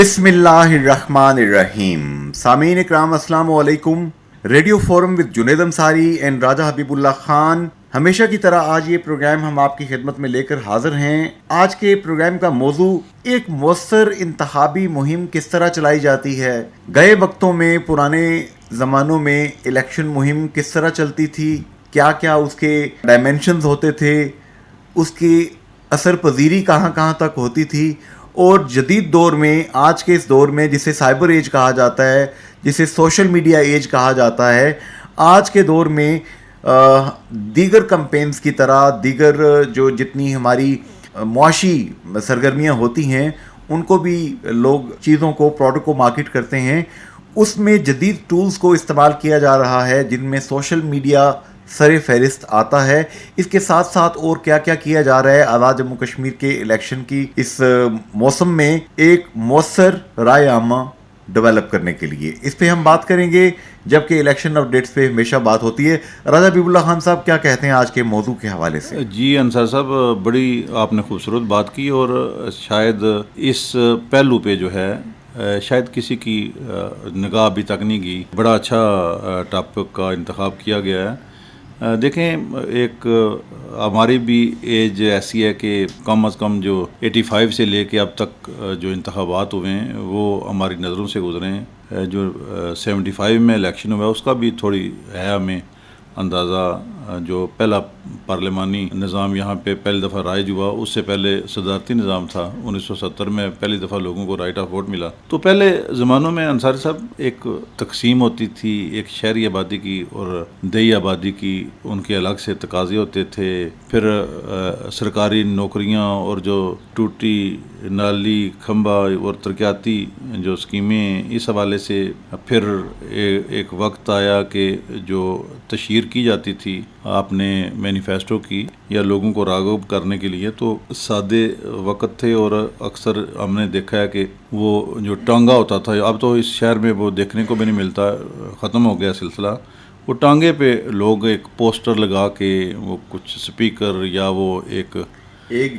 بسم اللہ الرحمن الرحیم. سامعین اکرام السلام علیکم. Radio forum with Junaid Ansari and Raja Habib Ullah Khan. ہمیشہ کی طرح آج یہ پروگرام ہم آپ کی خدمت میں لے کر حاضر ہیں. آج کے پروگرام کا موضوع ایک مؤثر انتخابی مہم کس طرح چلائی جاتی ہے. گئے وقتوں میں پرانے زمانوں میں الیکشن مہم کس طرح چلتی تھی, کیا کیا اس کے ڈائمینشنز ہوتے تھے, اس کی اثر پذیری کہاں کہاں تک ہوتی تھی, اور جدید دور میں آج کے اس دور میں جسے سائبر ایج کہا جاتا ہے, جسے سوشل میڈیا ایج کہا جاتا ہے, آج کے دور میں دیگر کمپینز کی طرح دیگر جو جتنی ہماری معاشی سرگرمیاں ہوتی ہیں ان کو بھی لوگ چیزوں کو پروڈکٹ کو مارکیٹ کرتے ہیں. اس میں جدید ٹولز کو استعمال کیا جا رہا ہے جن میں سوشل میڈیا سر فہرست آتا ہے. اس کے ساتھ ساتھ اور کیا کیا کیا جا رہا ہے آزاد جموں کشمیر کے الیکشن کی اس موسم میں ایک مؤثر رائے عامہ ڈیولپ کرنے کے لیے, اس پہ ہم بات کریں گے, جبکہ الیکشن اپڈیٹس پہ ہمیشہ بات ہوتی ہے. راجہ حبیب اللہ خان صاحب کیا کہتے ہیں آج کے موضوع کے حوالے سے؟ جی انصار صاحب, بڑی آپ نے خوبصورت بات کی, اور شاید اس پہلو پہ جو ہے شاید کسی کی نگاہ ابھی تک نہیں گئی. بڑا اچھا ٹاپک کا انتخاب کیا گیا ہے. دیکھیں, ایک ہماری بھی ایج ایسی ہے کہ کم از کم جو 85 سے لے کے اب تک جو انتخابات ہوئے ہیں وہ ہماری نظروں سے گزرے ہیں. جو 75 میں الیکشن ہوا ہے اس کا بھی تھوڑی ہے ہمیں اندازہ. جو پہلا پارلیمانی نظام یہاں پہ پہلی دفعہ رائج ہوا, اس سے پہلے صدارتی نظام تھا. 1970 میں پہلی دفعہ لوگوں کو رائٹ آف ووٹ ملا. تو پہلے زمانوں میں انصاری صاحب ایک تقسیم ہوتی تھی, ایک شہری آبادی کی اور دیہی آبادی کی, ان کے الگ سے تقاضے ہوتے تھے. پھر سرکاری نوکریاں اور جو ٹوٹی نالی کھمبا اور ترقیاتی جو اسکیمیں, اس حوالے سے پھر ایک وقت آیا کہ جو تشہیر کی جاتی تھی آپ نے مینیفیسٹو کی یا لوگوں کو راغب کرنے کے لیے, تو سادے وقت تھے اور اکثر ہم نے دیکھا ہے کہ وہ جو ٹانگا ہوتا تھا, اب تو اس شہر میں وہ دیکھنے کو بھی نہیں ملتا, ختم ہو گیا سلسلہ. وہ ٹانگے پہ لوگ ایک پوسٹر لگا کے وہ کچھ سپیکر یا وہ ایک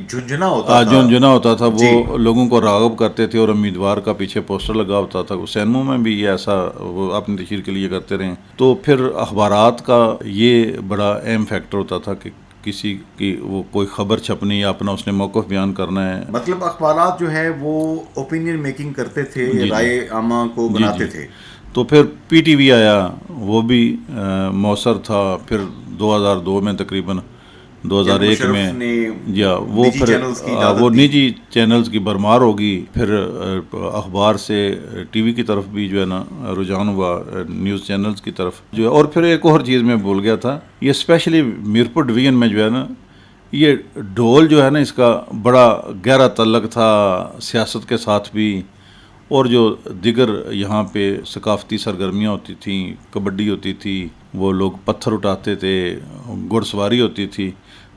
جھنجھنا ہوتا تھا وہ لوگوں کو راغب کرتے تھے, اور امیدوار کا پیچھے پوسٹر لگا ہوتا تھا. سینموں میں بھی یہ ایسا وہ اپنی تشہیر کے لیے کرتے رہے. تو پھر اخبارات کا یہ بڑا اہم فیکٹر ہوتا تھا کہ کسی کی وہ کوئی خبر چھپنی یا اپنا اس نے موقف بیان کرنا ہے. مطلب اخبارات جو ہے وہ اوپینین میکنگ کرتے تھے, رائے عامہ کو بناتے تھے. تو پھر پی ٹی وی آیا, وہ بھی مؤثر تھا. پھر 2002 میں تقریباً 2001 میں وہ پھر وہ نجی چینلز کی بھرمار ہوگی. پھر اخبار سے ٹی وی کی طرف بھی جو ہے نا رجحان ہوا, نیوز چینلز کی طرف جو ہے. اور پھر ایک اور چیز میں بھول گیا تھا, یہ اسپیشلی میرپور ڈویژن میں جو ہے نا یہ ڈھول جو ہے نا اس کا بڑا گہرا تعلق تھا سیاست کے ساتھ بھی. اور جو دیگر یہاں پہ ثقافتی سرگرمیاں ہوتی تھیں, کبڈی ہوتی تھی, وہ لوگ پتھر اٹھاتے تھے, گھڑ سواری ہوتی تھی.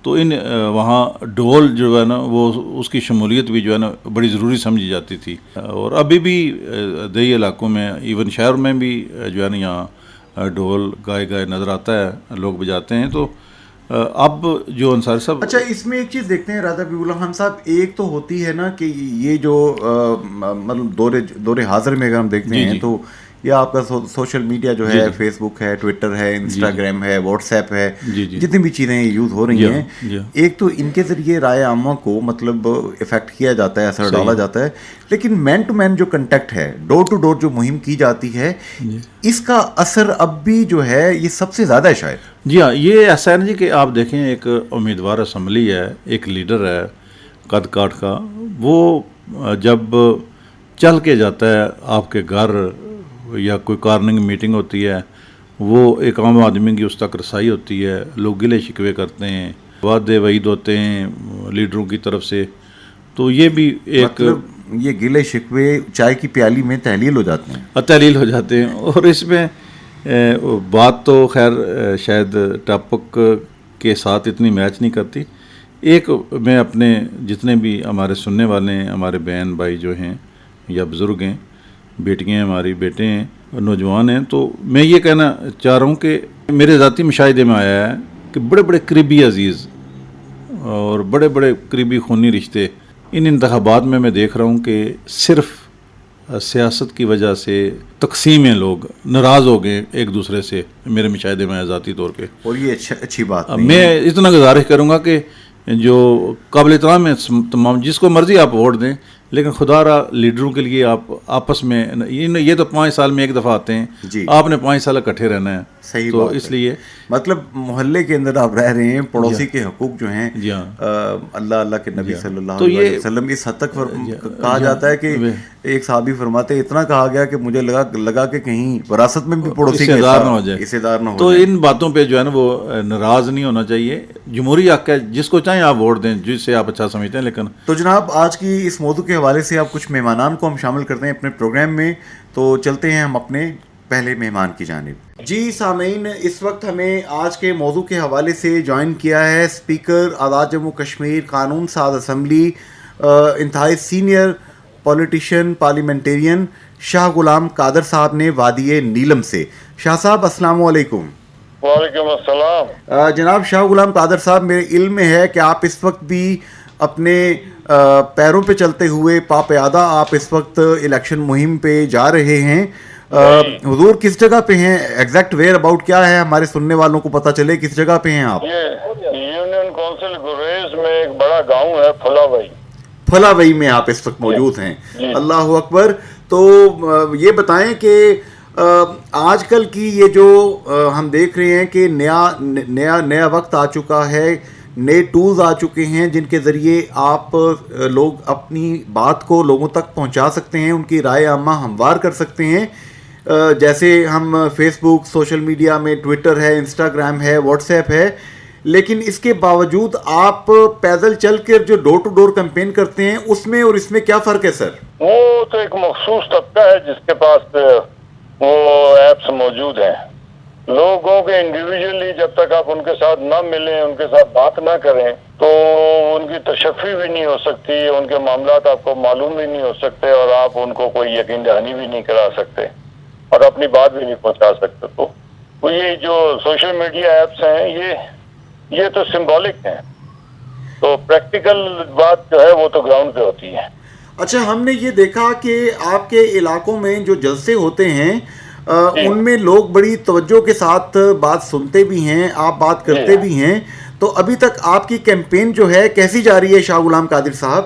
تو ان وہاں ڈھول جو ہے نا وہ اس کی شمولیت بھی جو ہے نا بڑی ضروری سمجھی جاتی تھی. اور ابھی بھی دیہی علاقوں میں, ایون شہر میں بھی جو ہے نا یہاں ڈھول گائے نظر آتا ہے, لوگ بجاتے ہیں. تو اب جو انصاری صاحب, اچھا اس میں ایک چیز دیکھتے ہیں راجہ حبیب اللہ خان صاحب, ایک تو ہوتی ہے نا کہ یہ جو مطلب دور حاضر میں اگر ہم دیکھتے ہیں تو یہ آپ کا سوشل میڈیا جو ہے, فیس بک ہے, ٹویٹر ہے, انسٹاگرام ہے, واٹس ایپ ہے, جتنی بھی چیزیں یوز ہو رہی ہیں, ایک تو ان کے ذریعے رائے عامہ کو مطلب افیکٹ کیا جاتا ہے, اثر ڈالا جاتا ہے. لیکن مین ٹو مین جو کنٹیکٹ ہے, ڈور ٹو ڈور جو مہم کی جاتی ہے, اس کا اثر اب بھی جو ہے یہ سب سے زیادہ ہے شاید. جی ہاں, یہ ایسا ہے نا جی کہ آپ دیکھیں ایک امیدوار اسمبلی ہے, ایک لیڈر ہے قد کاٹ کا, وہ جب چل کے جاتا ہے آپ کے گھر یا کوئی کارننگ میٹنگ ہوتی ہے, وہ ایک عام آدمی کی اس تک رسائی ہوتی ہے, لوگ گلے شکوے کرتے ہیں, وعدے وعید ہوتے ہیں لیڈروں کی طرف سے. تو یہ بھی ایک مطلب یہ گلے شکوے چائے کی پیالی میں تحلیل ہو جاتے ہیں. اور اس میں بات تو خیر شاید ٹاپک کے ساتھ اتنی میچ نہیں کرتی. ایک میں اپنے جتنے بھی ہمارے سننے والے ہیں, ہمارے بہن بھائی جو ہیں یا بزرگ ہیں, بیٹیاں ہیں ہماری, بیٹے ہیں, نوجوان ہیں, تو میں یہ کہنا چاہ رہا ہوں کہ میرے ذاتی مشاہدے میں آیا ہے کہ بڑے بڑے قریبی عزیز اور بڑے بڑے قریبی خونی رشتے ان انتخابات میں دیکھ رہا ہوں کہ صرف سیاست کی وجہ سے تقسیم لوگ ناراض ہو گئے ایک دوسرے سے، میرے مشاہدے میں ذاتی طور پہ. اور یہ اچھی بات نہیں میں اتنا گزارش کروں گا کہ جو قابل احترام ہے تمام، جس کو مرضی آپ ووٹ دیں، لیکن خدا را لیڈروں کے لیے آپ آپس میں یہ تو 5 سال میں ایک دفعہ آتے ہیں، جی آپ نے 5 سال اکٹھے رہنا ہے. صحیح تو بات اس ہے. لیے مطلب محلے کے اندر آپ رہ رہے ہیں، پڑوسی کے حقوق جو ہیں جی ہاں اللہ کے نبی صلی اللہ تو علیہ وسلم اس حد تک کہا جاتا ہے کہ ایک صحابی فرماتے اتنا کہا گیا کہ مجھے لگا کہ کہیں وراثت میں بھی پڑوسی حصے دار نہ ہو جائے، حصے دار نہ ہو تو جائے. ان باتوں پہ جو ہے نا وہ ناراض نہیں ہونا چاہیے. جمہوری حق ہے، جس کو چاہیں آپ ووٹ دیں، جس سے آپ اچھا سمجھتے ہیں. لیکن تو جناب آج کی اس موضوع کے حوالے سے آپ کچھ مہمانان کو ہم شامل کرتے ہیں اپنے پروگرام میں، تو چلتے ہیں ہم اپنے پہلے مہمان کی جانب. جی سامعین، اس وقت ہمیں آج کے موضوع کے حوالے سے جوائن کیا ہے اسپیکر آزاد جموں کشمیر قانون ساز اسمبلی، انتہائی سینئر پولیٹیشین پارلیمنٹیرین شاہ غلام قادر صاحب نے وادی نیلم سے. شاہ صاحب السلام علیکم. وعلیکم السلام. جناب شاہ غلام قادر صاحب، میرے علم میں ہے کہ آپ اس وقت بھی اپنے پیروں پہ چلتے ہوئے پیادہ آپ اس وقت الیکشن مہم پہ جا رہے ہیں. حضور کس جگہ پہ ہیں؟ ایگزیکٹ ویئر اباؤٹ کیا ہے، ہمارے سننے والوں کو پتہ چلے کس جگہ پہ ہیں آپ. یہ یونین کونسل گریز میں ایک بڑا گاؤں ہے پھلاوئی. پھلاوئی میں آپ اس وقت موجود ہیں. اللہ اکبر. تو یہ بتائیں کہ آج کل کی یہ جو ہم دیکھ رہے ہیں کہ نیا وقت آ چکا ہے، نئے ٹولز آ چکے ہیں جن کے ذریعے آپ لوگ اپنی بات کو لوگوں تک پہنچا سکتے ہیں، ان کی رائے عامہ ہموار کر سکتے ہیں. جیسے ہم فیس بک، سوشل میڈیا میں ٹویٹر ہے، انسٹاگرام ہے، واٹس ایپ ہے، لیکن اس کے باوجود آپ پیدل چل کر جو ڈور ٹو ڈور کیمپین کرتے ہیں، اس میں اور اس میں کیا فرق ہے سر؟ وہ تو ایک مخصوص طبقہ ہے جس کے پاس وہ ایپس موجود ہیں. لوگوں کے انڈیویجولی جب تک آپ ان کے ساتھ نہ ملیں، ان کے ساتھ بات نہ کریں، تو ان کی تشفی بھی نہیں ہو سکتی، ان کے معاملات آپ کو معلوم بھی نہیں ہو سکتے، اور آپ ان کو کوئی یقین دہانی بھی نہیں کرا سکتے اور اپنی بات بھی نہیں پہنچا سکتے. تو یہ جو سوشل میڈیا ایپس ہیں یہ تو سمبولک ہیں، تو پریکٹیکل بات جو ہے وہ تو گراؤنڈ پہ ہوتی ہے. اچھا، ہم نے یہ دیکھا کہ آپ کے علاقوں میں جو جلسے ہوتے ہیں ان میں لوگ بڑی توجہ کے ساتھ بات سنتے بھی ہیں، آپ بات کرتے بھی ہیں. تو ابھی تک آپ کی کیمپین جو ہے کیسی جا رہی ہے شاہ غلام قادر صاحب؟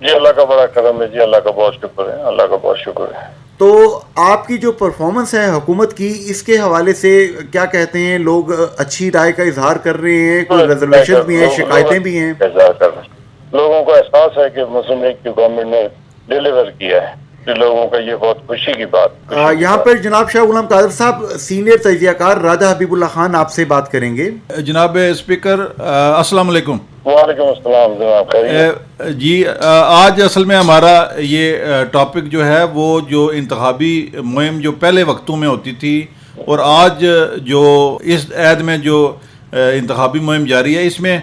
جی اللہ کا بڑا کرم ہے، جی اللہ کا بہت شکر ہے، اللہ کا بہت شکر ہے. تو آپ کی جو پرفارمنس ہے حکومت کی، اس کے حوالے سے کیا کہتے ہیں لوگ؟ اچھی رائے کا اظہار کر رہے ہیں، کوئی ریزرویشن بھی ہیں، شکایتیں بھی ہیں؟ لوگوں کو احساس ہے کہ مسلم لیگ کی گورنمنٹ نے ڈیلیور کیا ہے، لوگوں کا یہ بہت خوشی کی بات. یہاں پر جناب شاہ غلام قادر صاحب سینئر تجزیہ کار راجہ حبیب اللہ خان آپ سے بات کریں گے. جناب اسپیکر السلام علیکم. وعلیکم السلام جناب. خیریت؟ جی آج اصل میں ہمارا یہ ٹاپک جو ہے وہ جو انتخابی مہم جو پہلے وقتوں میں ہوتی تھی اور آج جو اس عہد میں جو انتخابی مہم جاری ہے، اس میں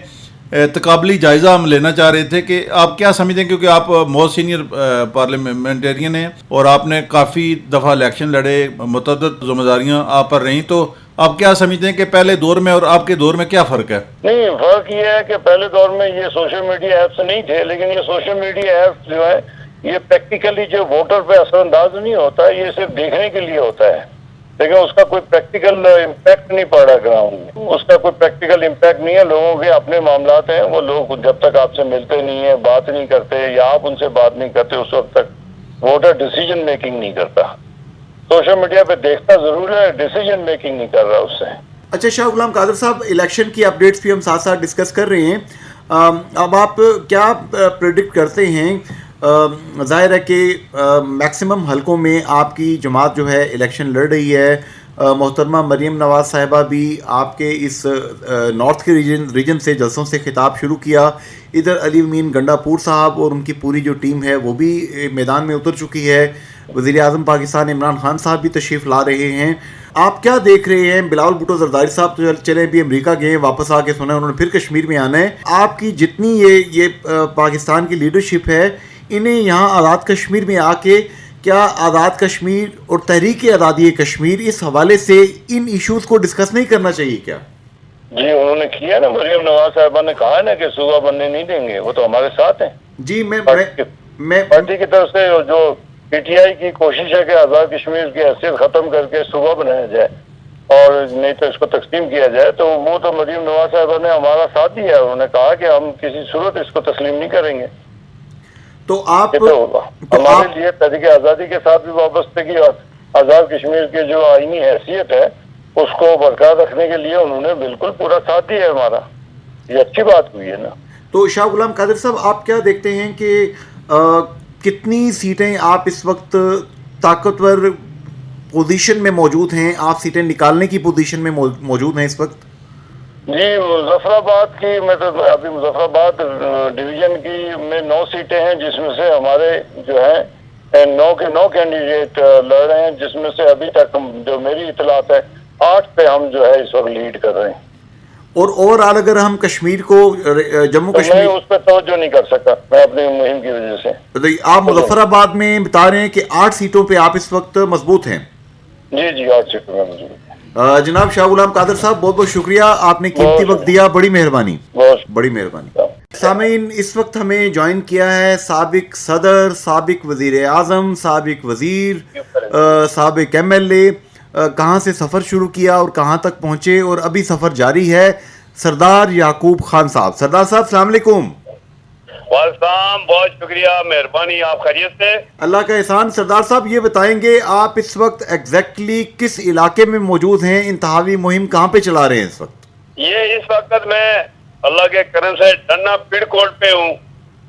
تقابلی جائزہ ہم لینا چاہ رہے تھے کہ آپ کیا سمجھتے ہیں، کیونکہ آپ بہت سینئر پارلیمنٹیرین ہیں اور آپ نے کافی دفعہ الیکشن لڑے، متعدد ذمہ داریاں آپ پر رہیں، تو آپ کیا سمجھتے ہیں کہ پہلے دور میں اور آپ کے دور میں کیا فرق ہے؟ نہیں، فرق یہ ہے کہ پہلے دور میں یہ سوشل میڈیا ایپس نہیں تھے، لیکن یہ سوشل میڈیا ایپس جو ہے یہ پریکٹیکلی جو ووٹر پہ اثر انداز نہیں ہوتا ہے، یہ صرف دیکھنے کے لیے ہوتا ہے، لیکن اس کا کوئی پریکٹیکل امپیکٹ نہیں پڑ رہا گراؤنڈ میں. اس کا کوئی پریکٹیکل امپیکٹ نہیں ہے. لوگوں کے اپنے معاملات ہیں، وہ لوگ جب تک آپ سے ملتے نہیں ہیں، بات نہیں کرتے، یا آپ ان سے بات نہیں کرتے، اس وقت تک ووٹر ڈیسیجن میکنگ نہیں کرتا. سوشل میڈیا پہ دیکھتا ضرور ہے، ڈیسیجن میکنگ نہیں کر رہا اس سے. اچھا شاہ غلام قادر صاحب، الیکشن کی اپڈیٹس بھی ہم ساتھ ساتھ ڈسکس کر رہے ہیں. اب آپ کیا پریڈکٹ کرتے ہیں؟ ظاہر ہے کہ میکسیمم حلقوں میں آپ کی جماعت جو ہے الیکشن لڑ رہی ہے. محترمہ مریم نواز صاحبہ بھی آپ کے اس نارتھ کے ریجن سے جلسوں سے خطاب شروع کیا. ادھر علی امین گنڈا پور صاحب اور ان کی پوری جو ٹیم ہے وہ بھی میدان میں اتر چکی ہے. وزیر اعظم پاکستان عمران خان صاحب بھی تشریف لا رہے ہیں. آپ کیا دیکھ رہے ہیں؟ بلاول بھٹو زرداری صاحب تو چلے بھی امریکہ گئے ہیں، واپس آ کے سنا انہوں نے پھر کشمیر میں آنا ہے. آپ کی جتنی یہ پاکستان کی لیڈرشپ ہے، انہیں یہاں آزاد کشمیر میں آ کے کیا آزاد کشمیر اور تحریک آزادی کشمیر اس حوالے سے ان ایشوز کو ڈسکس نہیں کرنا چاہیے کیا؟ جی انہوں نے کیا نا، مریم نواز صاحبہ نے کہا نا کہ صوبہ بننے نہیں دیں گے، وہ تو ہمارے ساتھ ہیں. جی میں پارٹی کی طرف سے جو PTI کی کوشش ہے کہ آزاد کشمیر کی حیثیت ختم کر کے صوبہ بنایا جائے اور نہیں تو اس کو تقسیم کیا جائے. تو وہ تو مریم نواز صاحبہ نے ہمارا ساتھ دیا ہے, انہوں نے کہا کہ ہم کسی صورت اس کو تسلیم نہیں کریں گے. تو آپ یہ تو ہوگا ہمارے لیے تحریک آزادی کے ساتھ بھی وابستگی اور آزاد کشمیر کی جو آئینی حیثیت ہے اس کو برقرار رکھنے کے لیے انہوں نے بالکل پورا ساتھ دیا ہے ہمارا. یہ اچھی بات ہوئی ہے نا. تو شاہ غلام قادر صاحب, آپ کیا دیکھتے ہیں کہ کتنی سیٹیں آپ اس وقت طاقتور پوزیشن میں موجود ہیں, آپ سیٹیں نکالنے کی پوزیشن میں موجود ہیں اس وقت؟ جی, مظفر آباد کی میں تو ابھی مظفر آباد ڈویژن کی میں 9 سیٹیں ہیں, جس میں سے ہمارے جو ہیں 9 کے 9 کینڈیڈیٹ لڑ رہے ہیں, جس میں سے ابھی تک جو میری اطلاعات ہے 8 پہ ہم جو ہے اس وقت لیڈ کر رہے ہیں. اور اوور آل اگر ہم کشمیر کو جموں میں کشمیر اس پہ توجہ نہیں کر سکا میں اپنی مہم کی وجہ سے. آپ مظفر آباد میں بتا رہے ہیں کہ 8 سیٹوں پہ آپ اس وقت مضبوط ہیں. جی 8 سیٹوں میں موجود ہیں. جناب شاہ غلام قادر صاحب, بہت بہت شکریہ, آپ نے قیمتی وقت دیا, بڑی مہربانی, بڑی مہربانی. سامعین, اس وقت ہمیں جوائن کیا ہے سابق صدر, سابق وزیر اعظم, سابق وزیر, سابق MLA, کہاں سے سفر شروع کیا اور کہاں تک پہنچے اور ابھی سفر جاری ہے, سردار یعقوب خان صاحب. سردار صاحب السلام علیکم. وعلیکم, بہت شکریہ, مہربانی. آپ خیریت سے؟ اللہ کا احسان. سردار صاحب یہ بتائیں گے آپ اس وقت ایگزیکٹلی کس علاقے میں موجود ہیں, انتخابی مہم کہاں پہ چلا رہے ہیں اس وقت؟ یہ اس وقت میں اللہ کے کرم سے ڈنا پڑ کوٹ پہ ہوں.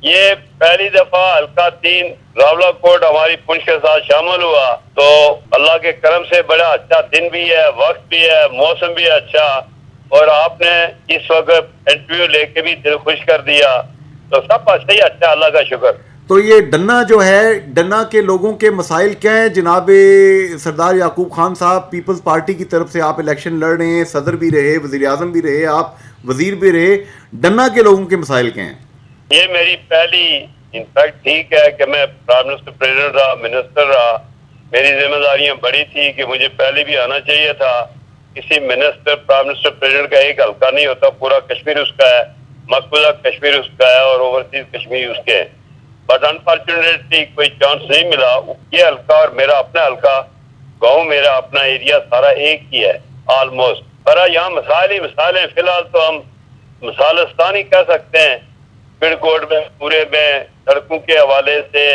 یہ پہلی دفعہ حلقہ 3 راولہ کوٹ ہماری پنچ کے ساتھ شامل ہوا, تو اللہ کے کرم سے بڑا اچھا دن بھی ہے, وقت بھی ہے, موسم بھی اچھا, اور آپ نے اس وقت انٹرویو لے کے بھی دل خوش کر دیا, تو سب اچھا ہی اچھا, اللہ کا شکر. تو یہ ڈنا جو ہے, ڈنا کے لوگوں کے مسائل کیا ہیں جناب سردار یعقوب خان صاحب؟ پیپلز پارٹی کی طرف سے آپ الیکشن لڑ رہے ہیں, صدر بھی رہے, وزیر اعظم بھی رہے, آپ وزیر بھی رہے, ڈنا کے لوگوں کے مسائل کیا ہیں؟ یہ میری پہلی انفیکٹ ٹھیک ہے کہ میں پرائم منسٹر پریزیڈنٹ رہا, منسٹر رہا, میری ذمہ داریاں بڑی تھی کہ مجھے پہلے بھی آنا چاہیے تھا. کسی منسٹر پرائم منسٹر پریزیڈنٹ کا ایک حلقہ نہیں ہوتا, پورا کشمیر اس کا ہے, مقبوضہ کشمیر اس کا ہے اور اوورسیز کشمیر اس کے. بٹ انفارچونیٹلی کوئی چانس نہیں ملا. یہ حلقہ اور میرا اپنا حلقہ, گاؤں میرا اپنا ایریا سارا ایک ہی ہے آلموسٹ. پر یہاں مسائل ہی مسائل ہیں. فی الحال تو ہم مثالستان ہی کہہ سکتے ہیں. پڑ کوٹ میں پورے میں سڑکوں کے حوالے سے,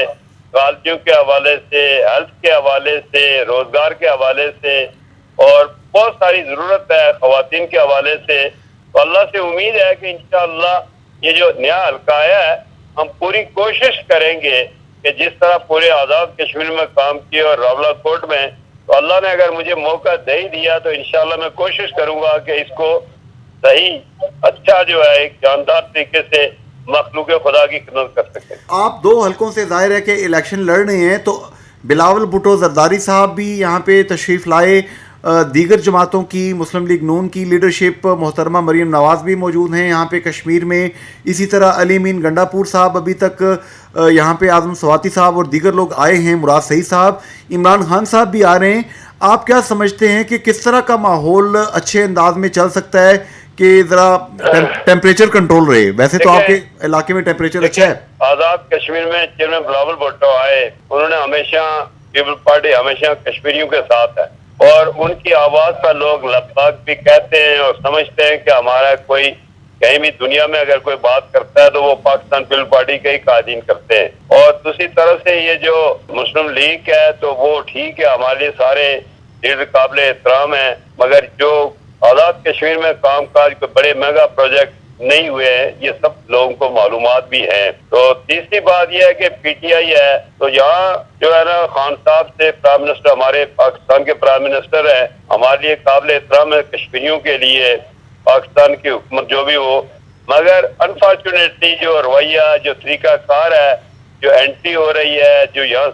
کالجوں کے حوالے سے, ہیلتھ کے حوالے سے, روزگار کے حوالے سے, اور بہت ساری ضرورت ہے خواتین کے حوالے سے. تو اللہ سے امید ہے کہ انشاءاللہ یہ جو نیا حلقہ آیا ہے, ہم پوری کوشش کریں گے کہ جس طرح پورے آزاد کشمیر میں کام کیے اور راولہ کوٹ میں, تو اللہ نے اگر مجھے موقع دے ہی دیا تو انشاءاللہ میں کوشش کروں گا کہ اس کو صحیح اچھا جو ہے ایک جاندار طریقے سے مخلوق خدا کی خدمت کر سکے. آپ 2 حلقوں سے ظاہر ہے کہ الیکشن لڑ رہے ہیں, تو بلاول بھٹو زرداری صاحب بھی یہاں پہ تشریف لائے, دیگر جماعتوں کی, مسلم لیگ نون کی لیڈرشپ, محترمہ مریم نواز بھی موجود ہیں یہاں پہ کشمیر میں, اسی طرح علی امین گنڈا پور صاحب ابھی تک یہاں پہ, اعظم سواتی صاحب اور دیگر لوگ آئے ہیں, مراد سعید صاحب, عمران خان صاحب بھی آ رہے ہیں. آپ کیا سمجھتے ہیں کہ کس طرح کا ماحول اچھے انداز میں چل سکتا ہے کہ ذرا ٹیمپریچر کنٹرول رہے؟ ویسے تو آپ کے علاقے میں ٹیمپریچر اچھا ہے. آزاد کشمیر میں چیئرمین بلاول بھٹو آئے, انہوں نے ہمیشہ پیپل پارٹی ہمیشہ کشمیریوں کے ساتھ ہے, اور ان کی آواز پر لوگ لباک بھی کہتے ہیں اور سمجھتے ہیں کہ ہمارا کوئی کہیں بھی دنیا میں اگر کوئی بات کرتا ہے تو وہ پاکستان پیپل پارٹی کے ہی قائدین کرتے ہیں. اور دوسری طرف سے یہ جو مسلم لیگ ہے تو وہ ٹھیک ہے, ہمارے لیے سارے لیڈر قابل احترام ہیں, مگر جو آزاد کشمیر میں کام کاج کے بڑے میگا پروجیکٹ نہیں ہوئے ہیں, یہ سب لوگوں کو معلومات بھی ہیں. تو تیسری بات یہ ہے کہ PTI ہے, تو یہاں جو ہے نا خان صاحب سے پرائم منسٹر, ہمارے پاکستان کے پرائم منسٹر ہیں, ہمارے لیے قابل احترام ہے کشمیریوں کے لیے, پاکستان کی حکومت جو بھی ہو. مگر انفارچونیٹلی جو رویہ, جو طریقہ کار ہے, جو اینٹی ہو رہی ہے, جو یہاں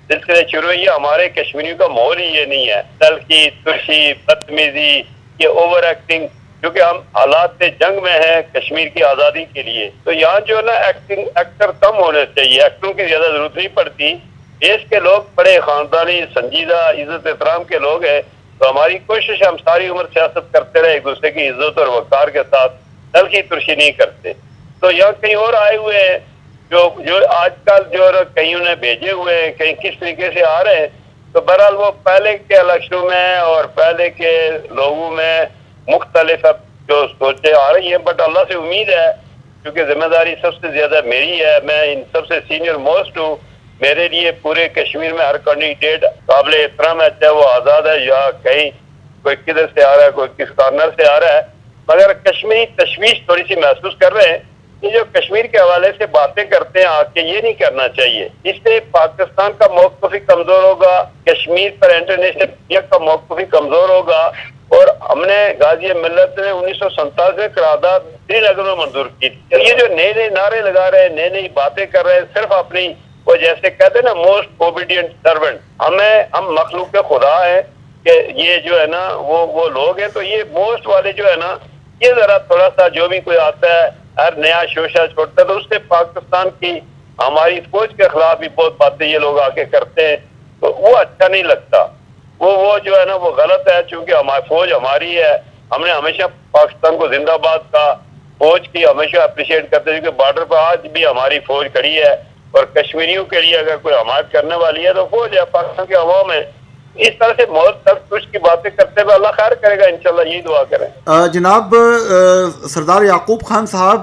سلسلے شروع ہوئی ہے, ہمارے کشمیریوں کا ماحول ہی یہ نہیں ہے. تلخی, ترشی, بدتمیزی, یہ اوور ایکٹنگ, کیونکہ ہم حالات جنگ میں ہیں کشمیر کی آزادی کے لیے. تو یہاں جو ہے نا ایکٹر کم ہونے چاہیے, ایکٹروں کی زیادہ ضرورت نہیں پڑتی. دیش کے لوگ بڑے خاندانی, سنجیدہ, عزت احترام کے لوگ ہیں. تو ہماری کوشش, ہم ساری عمر سیاست کرتے رہے, ایک دوسرے کی عزت اور وقار کے ساتھ, تلخی ترشی نہیں کرتے. تو یہاں کہیں اور آئے ہوئے ہیں, جو آج کل جو کہیں انہیں بھیجے ہوئے ہیں کہیں کس طریقے سے آ رہے ہیں، تو بہرحال وہ پہلے کے الیکشنوں میں اور پہلے کے لوگوں میں مختلف جو سوچیں آ رہی ہیں، بٹ اللہ سے امید ہے کیونکہ ذمہ داری سب سے زیادہ میری ہے، میں ان سب سے سینئر موسٹ ہوں، میرے لیے پورے کشمیر میں ہر کینڈیڈیٹ قابل احترام ہے، چاہے وہ آزاد ہے یا کہیں کوئی کدھر سے آ رہا ہے، کوئی کس کارنر سے آ رہا ہے، مگر کشمیری تشویش تھوڑی سی محسوس کر رہے ہیں کہ جو کشمیر کے حوالے سے باتیں کرتے ہیں آ کے، یہ نہیں کرنا چاہیے، اس سے پاکستان کا موقف ہی کمزور ہوگا، کشمیر پر انٹرنیشنل میڈیا کا موقف ہی کمزور ہوگا، اور ہم نے غازی ملت نے 1947 میں قرارداد سری نگر میں منظور کی تھی۔ یہ جو نئے نئے نعرے لگا رہے ہیں، نئی نئی باتیں کر رہے ہیں، صرف اپنی وہ جیسے کہتے ہیں نا موسٹ اوبیڈینٹ سرونٹ، ہم مخلوق خدا ہیں کہ یہ جو ہے نا وہ لوگ ہیں، تو یہ موسٹ والے جو ہے نا، یہ ذرا تھوڑا سا جو بھی کوئی آتا ہے ہر نیا شوشہ چھوڑتا ہے تو اس سے پاکستان کی ہماری فوج کے خلاف بھی بہت باتیں یہ لوگ آگے کرتے ہیں، تو وہ اچھا نہیں لگتا، وہ جو ہے نا وہ غلط ہے، چونکہ ہماری فوج ہماری ہے، ہم نے ہمیشہ پاکستان کو زندہ باد کا فوج کی ہمیشہ اپریشیٹ کرتے ہیں، کیونکہ بارڈر پر آج بھی ہماری فوج کھڑی ہے، اور کشمیریوں کے لیے اگر کوئی حمایت کرنے والی ہے تو فوج ہے، پاکستان کے عوام ہے۔ اس طرح سے بہت تفتش کی باتیں کرتے ہوئے اللہ خیر کرے گا، انشاءاللہ یہی دعا کریں۔ جناب سردار یعقوب خان صاحب،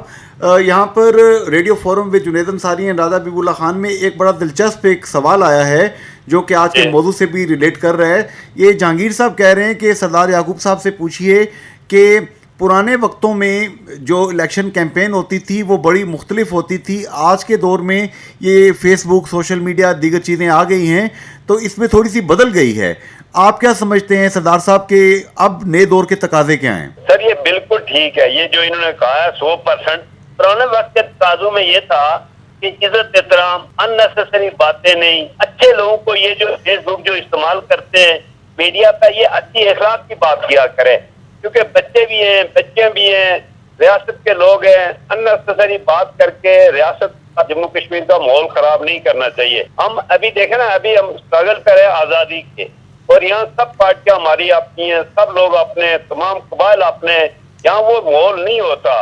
یہاں پر radio forum with Junaid Ansari اور راجہ حبیب اللہ خان میں ایک بڑا دلچسپ ایک سوال آیا ہے جو کہ آج کے موضوع سے بھی ریلیٹ کر رہا ہے۔ یہ جہانگیر صاحب کہہ رہے ہیں کہ سردار یعقوب صاحب سے پوچھئے کہ پرانے وقتوں میں جو الیکشن کیمپین ہوتی تھی وہ بڑی مختلف ہوتی تھی، آج کے دور میں یہ فیس بک، سوشل میڈیا، دیگر چیزیں آ گئی ہیں تو اس میں تھوڑی سی بدل گئی ہے۔ آپ کیا سمجھتے ہیں سردار صاحب کہ اب نئے دور کے تقاضے کیا ہیں؟ سر یہ بالکل ٹھیک ہے، یہ جو انہوں نے کہا ہے 100%۔ پرانے وقت کے تقاضوں میں یہ تھا کہ عزت احترام، اننیسیسری باتیں نہیں، اچھے لوگوں کو یہ جو فیس بک جو استعمال کرتے ہیں میڈیا پہ، یہ اچھی اخلاق کی بات کیا کرے، کیونکہ بچے بھی ہیں، بچے بھی ہیں، ریاست کے لوگ ہیں، اننیسیسری بات کر کے ریاست جموں کشمیر کا ماحول خراب نہیں کرنا چاہیے۔ ہم ابھی دیکھیں نا، ابھی ہم اسٹرگل کر رہے ہیں آزادی کے، اور یہاں سب پارٹیاں ہماری اپنی ہیں، سب لوگ اپنے، تمام قبائل اپنے، یہاں وہ ماحول نہیں ہوتا۔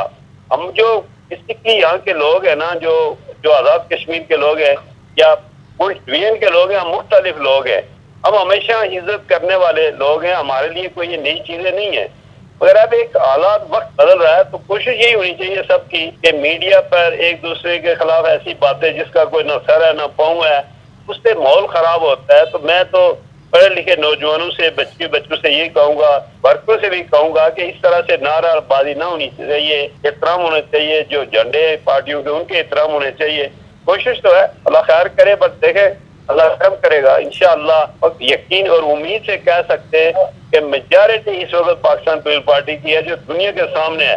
ہم جو بیسیکلی یہاں کے لوگ ہیں نا، جو آزاد کشمیر کے لوگ ہیں یا پوسٹ ڈویژن کے لوگ ہیں، ہم مختلف لوگ ہیں، ہم ہمیشہ عزت کرنے والے لوگ ہیں، ہمارے لیے کوئی یہ نئی چیزیں نہیں ہیں، مگر اب ایک حالات وقت بدل رہا ہے تو کوشش یہی ہونی چاہیے سب کی کہ میڈیا پر ایک دوسرے کے خلاف ایسی باتیں جس کا کوئی نہ سر ہے نہ پاؤں ہے، اس سے ماحول خراب ہوتا ہے۔ تو میں تو پڑھے لکھے نوجوانوں سے، بچوں سے یہی کہوں گا، ورکروں سے بھی کہوں گا کہ اس طرح سے نعرہ بازی نہ ہونی چاہیے، احترام ہونے چاہیے، جو جھنڈے پارٹیوں کے ان کے احترام ہونے چاہیے۔ کوشش تو ہے، اللہ خیر کرے، بس دیکھیں اللہ کرم کرے گا انشاءاللہ۔ اور یقین اور امید سے کہہ سکتے ہیں کہ میجارٹی اس وقت پاکستان پیپل پارٹی کی ہے جو دنیا کے سامنے ہے،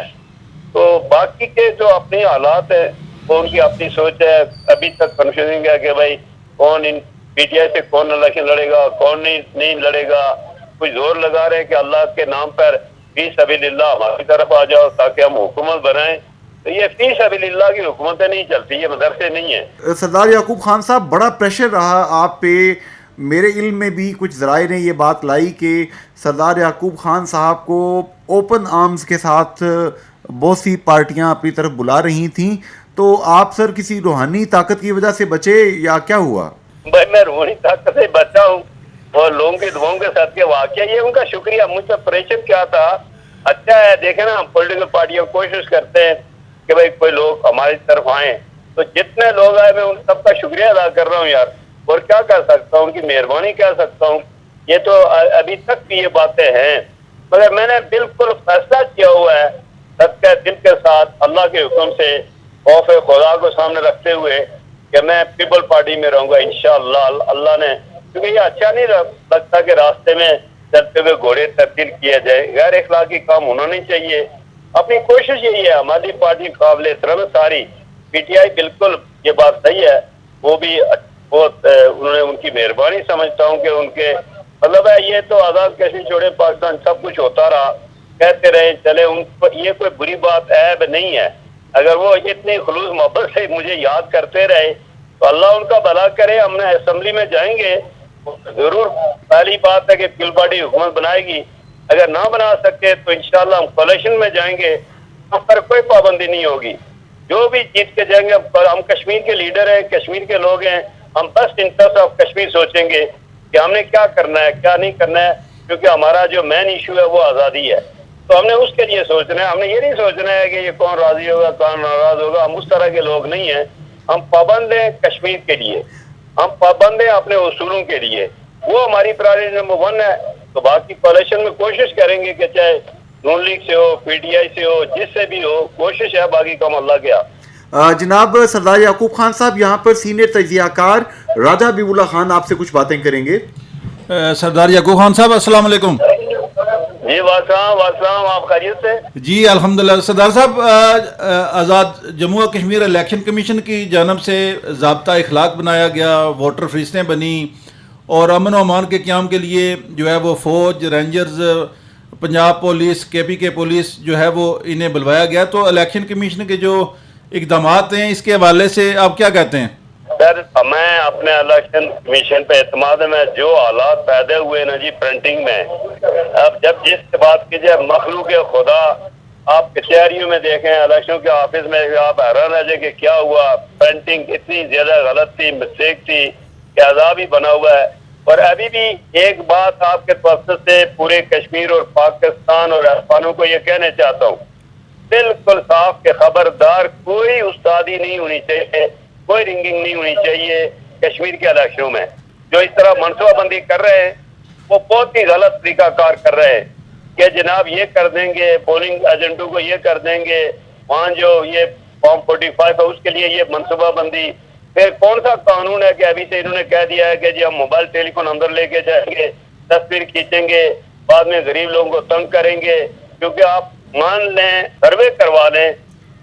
تو باقی کے جو اپنے حالات ہیں وہ ان کی اپنی سوچ ہے۔ ابھی تک کنفیوژنگ ہے کہ بھائی کون ان پی ٹی آئی سے کون الیکشن لڑے گا، کون نہیں لڑے گا، کچھ زور لگا رہے ہیں کہ اللہ کے نام پر فی سبیل اللہ ہماری طرف آ جاؤ تاکہ ہم حکومت بنائیں، تو یہ فی سبیل اللہ کی حکومتیں نہیں چلتی، یہ مدرسے نہیں ہیں۔ سردار یعقوب خان صاحب، بڑا پریشر رہا آپ پہ، میرے علم میں بھی کچھ ذرائع نے یہ بات لائی کہ سردار یعقوب خان صاحب کو اوپن آرمز کے ساتھ بہت سی پارٹیاں اپنی طرف بلا رہی تھیں، تو آپ سر کسی روحانی طاقت کی وجہ سے بچے یا کیا ہوا؟ بھائی میں روحانی طاقت سے بچا ہوں اور لوگوں کی دعاؤں کے ساتھ کے واقعہ یہ ان کا شکریہ۔ مجھ سے پریشر کیا تھا، اچھا ہے دیکھیں نا، ہم پولیٹیکل پارٹیاں کوشش کرتے ہیں کہ بھائی کوئی لوگ ہماری طرف آئیں، تو جتنے لوگ آئے میں ان سب کا شکریہ ادا کر رہا ہوں یار، اور کیا کہہ سکتا ہوں، ان کی مہربانی کہہ سکتا ہوں، یہ تو ابھی تک بھی یہ باتیں ہیں، مگر میں نے بالکل فیصلہ کیا ہوا ہے صدقہ دل کے ساتھ اللہ کے حکم سے، خوف خدا کو سامنے رکھتے ہوئے کہ میں پیپل پارٹی میں رہوں گا انشاءاللہ۔ اللہ نے، کیونکہ یہ اچھا نہیں لگتا کہ راستے میں چلتے ہوئے گھوڑے تبدیل کیا جائے، غیر اخلاقی کام ہونا نہیں چاہیے۔ اپنی کوشش یہی ہے، ہماری پارٹی قابل احترام ساری، پی ٹی آئی بالکل یہ بات صحیح ہے، وہ بھی بہت انہوں نے، ان کی مہربانی سمجھتا ہوں کہ ان کے مطلب ہے، یہ تو آزاد کشمیر چھوڑے پاکستان سب کچھ ہوتا رہا، کہتے رہے چلے، ان کو یہ کوئی بری بات عیب نہیں ہے، اگر وہ اتنی خلوص محبت سے مجھے یاد کرتے رہے تو اللہ ان کا بھلا کرے۔ ہم نے اسمبلی میں جائیں گے ضرور، پہلی بات ہے کہ پیپل پارٹی حکومت بنائے گی، اگر نہ بنا سکے تو انشاءاللہ ہم کولیشن میں جائیں گے، اس پر کوئی پابندی نہیں ہوگی، جو بھی جیت کے جائیں گے ہم کشمیر کے لیڈر ہیں, کشمیر کے لوگ ہیں, ہم بیسٹ انٹرسٹ آف کشمیر سوچیں گے کہ ہم نے کیا کرنا ہے کیا نہیں کرنا ہے, کیونکہ ہمارا جو مین ایشو ہے وہ آزادی ہے. تو ہم نے اس کے لیے سوچنا ہے, ہم نے یہ نہیں سوچنا ہے کہ یہ کون راضی ہوگا کون ناراض ہوگا. ہم اس طرح کے لوگ نہیں ہیں. ہم پابند ہیں کشمیر کے لیے, ہم پابند ہیں اپنے اصولوں کے لیے, وہ ہماری پرائرٹی نمبر 1 ہے. تو باقی کولیشن میں کوشش کریں گے کہ چاہے نون لیگ سے ہو, پی ٹی آئی سے ہو, جس سے بھی ہو, کوشش ہے, باقی کام اللہ کے ہاتھ. جناب سردار یعقوب خان صاحب, یہاں پر سینئر تجزیہ کار راجہ حبیب اللہ خان آپ سے کچھ باتیں کریں گے. سردار یعقوب خان صاحب السلام علیکم. جی واسلام, آپ خیریت سے؟ جی الحمدللہ. سردار صاحب, آزاد جموں و کشمیر الیکشن کمیشن کی جانب سے ضابطہ اخلاق بنایا گیا, ووٹر فہرستیں بنی, اور امن و امان کے قیام کے لیے جو ہے وہ فوج, رینجرز, پنجاب پولیس, کے پی کے پولیس جو ہے وہ انہیں بلوایا گیا. تو الیکشن کمیشن کے جو اقدامات ہیں اس کے حوالے سے آپ کیا کہتے ہیں؟ سر, میں اپنے الیکشن کمیشن پہ اعتماد میں, جو حالات پیدا ہوئے نا جی پرنٹنگ میں, اب جب جس سے بات کی جائے مخلوق خدا, آپ کچہریوں میں دیکھیں, الیکشن کے آفس میں آپ حیران رہ جائیں کہ کیا ہوا. پرنٹنگ اتنی زیادہ غلط تھی, مسٹیک تھی کہ عذاب ہی بنا ہوا ہے. اور ابھی بھی ایک بات آپ کے توسط سے پورے کشمیر اور پاکستان اور افغانوں کو یہ کہنا چاہتا ہوں, بالکل صاف کہ خبردار, کوئی استادی نہیں ہونی چاہیے, کوئی رنگنگ نہیں ہونی چاہیے کشمیر کے الیکشنوں میں. جو اس طرح منصوبہ بندی کر رہے ہیں وہ بہت ہی غلط طریقہ کار کر رہے ہیں کہ جناب یہ کر دیں گے, پولنگ ایجنٹوں کو یہ کر دیں گے, وہاں جو یہ فارم 45 ہے اس کے لیے یہ منصوبہ بندی. پھر کون سا قانون ہے کہ ابھی سے انہوں نے کہہ دیا ہے کہ جی ہم موبائل ٹیلی فون اندر لے کے جائیں گے, تصویر کھینچیں گے, بعد میں غریب لوگوں کو تنگ کریں گے. کیونکہ آپ مان لیں, سروے کروا لیں,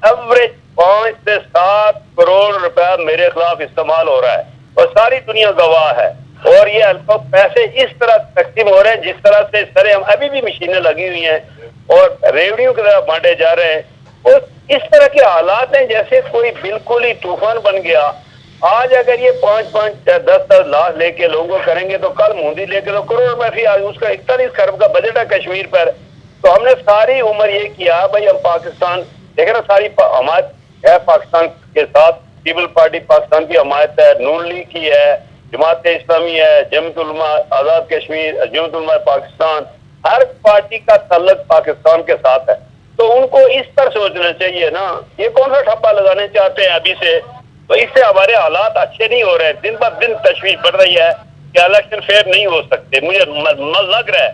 ایوریج 5 سے 7 کروڑ روپے میرے خلاف استعمال ہو رہا ہے اور ساری دنیا گواہ ہے. اور یہ پیسے اس طرح تقسیم ہو رہے ہیں جس طرح سے سرے ہم ابھی بھی مشینیں لگی ہوئی ہیں اور ریوڑیوں کی طرح بانٹے جا رہے ہیں. اور اس طرح کے حالات ہیں جیسے کوئی بالکل ہی طوفان بن گیا. آج اگر یہ 5-10 لاکھ لے کے لوگوں کو کریں گے تو کل موندی لے کے تو کروڑ روپے فی اس کا 41 ارب کا بجٹ ہے کشمیر پر. تو ہم نے ساری عمر یہ کیا بھائی ہم پاکستان دیکھیں نا, ساری حمایت ہے پاکستان کے ساتھ, پیپل پارٹی پاکستان کی حمایت ہے, نون لیگ کی ہے, جماعت اسلامی ہے, جمعیت علماء آزاد کشمیر, جمعیت علماء پاکستان, ہر پارٹی کا تعلق پاکستان کے ساتھ ہے. تو ان کو اس پر سوچنا چاہیے نا, یہ کون سا ٹھپا لگانے چاہتے ہیں ابھی سے. تو اس سے ہمارے حالات اچھے نہیں ہو رہے, دن بہ دن تشویش بڑھ رہی ہے کہ الیکشن فیئر نہیں ہو سکتے. مجھے لگ رہا ہے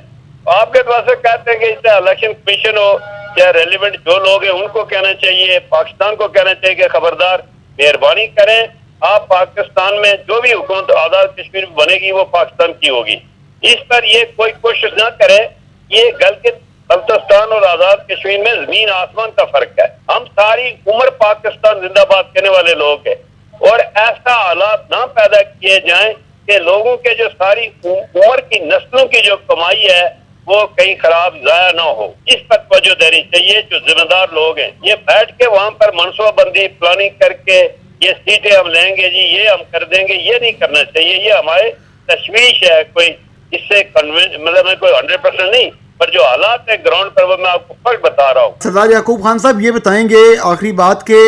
آپ کے پاس سے کہتے ہیں کہ اس سے الیکشن کمیشن ہو یا ریلیونٹ جو لوگ ہیں ان کو کہنا چاہیے, پاکستان کو کہنا چاہیے کہ خبردار مہربانی کریں, آپ پاکستان میں جو بھی حکومت آزاد کشمیر میں بنے گی وہ پاکستان کی ہوگی. اس پر یہ کوئی کوشش نہ کرے. یہ گلگت بلتستان اور آزاد کشمیر میں زمین آسمان کا فرق ہے. ہم ساری عمر پاکستان زندہ باد کہنے والے لوگ ہیں, اور ایسا حالات نہ پیدا کیے جائیں کہ لوگوں کے جو ساری عمر کی نسلوں کی جو کمائی ہے وہ کہیں خراب ضائع نہ ہو. اس پر توجہ دینی چاہیے جو ذمہ دار لوگ ہیں. یہ بیٹھ کے وہاں پر منصوبہ بندی پلاننگ کر کے یہ سیٹیں ہم لیں گے جی, یہ ہم کر دیں گے, یہ نہیں کرنا چاہیے. یہ ہمارے تشویش ہے, کوئی اس سے مطلب میں کوئی 100% نہیں, پر جو حالات ہے گراؤنڈ پر وہ میں آپ کو فرق بتا رہا ہوں. سردار یعقوب خان صاحب یہ بتائیں گے آخری بات کہ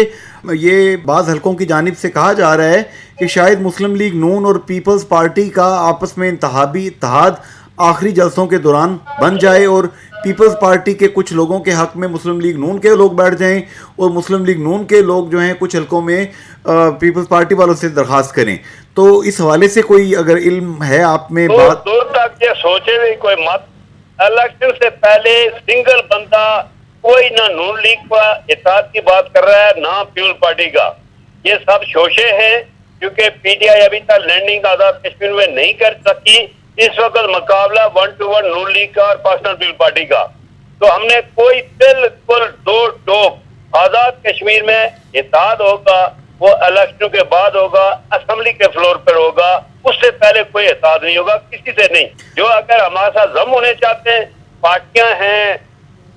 یہ بعض حلقوں کی جانب سے کہا جا رہا ہے کہ شاید مسلم لیگ نون اور پیپلز پارٹی کا آپس میں انتخابی اتحاد آخری جلسوں کے دوران بن جائے اور پیپلز پارٹی کے کچھ لوگوں کے حق میں مسلم لیگ نون کے لوگ بیٹھ جائیں اور مسلم لیگ نون کے لوگ جو ہیں کچھ حلقوں میں پیپلز پارٹی والوں سے درخواست کریں. تو اس حوالے سے کوئی اگر علم ہے آپ میں بات؟ دور تک یہ سوچے بھی کوئی مت. الیکشن سے پہلے سنگل بندہ کوئی نہ نون لیگ کا اتحاد کی بات کر رہا ہے نہ پیپل پارٹی کا. یہ سب شوشے ہیں کیونکہ پی ٹی آئی ابھی تک لینڈنگ آزاد کشمیر میں نہیں کر سکی. اس وقت مقابلہ 1-1 نون لیگ کا اور پاکستان پیپل پارٹی کا. تو ہم نے کوئی بالکل دو ٹوک آزاد کشمیر میں اتحاد ہوگا وہ الیکشنوں کے بعد ہوگا, اسمبلی کے فلور پر ہوگا, اس سے پہلے کوئی اتحاد نہیں ہوگا کسی سے نہیں. جو اگر ہمارے ساتھ ضم ہونے چاہتے ہیں, پارٹیاں ہیں,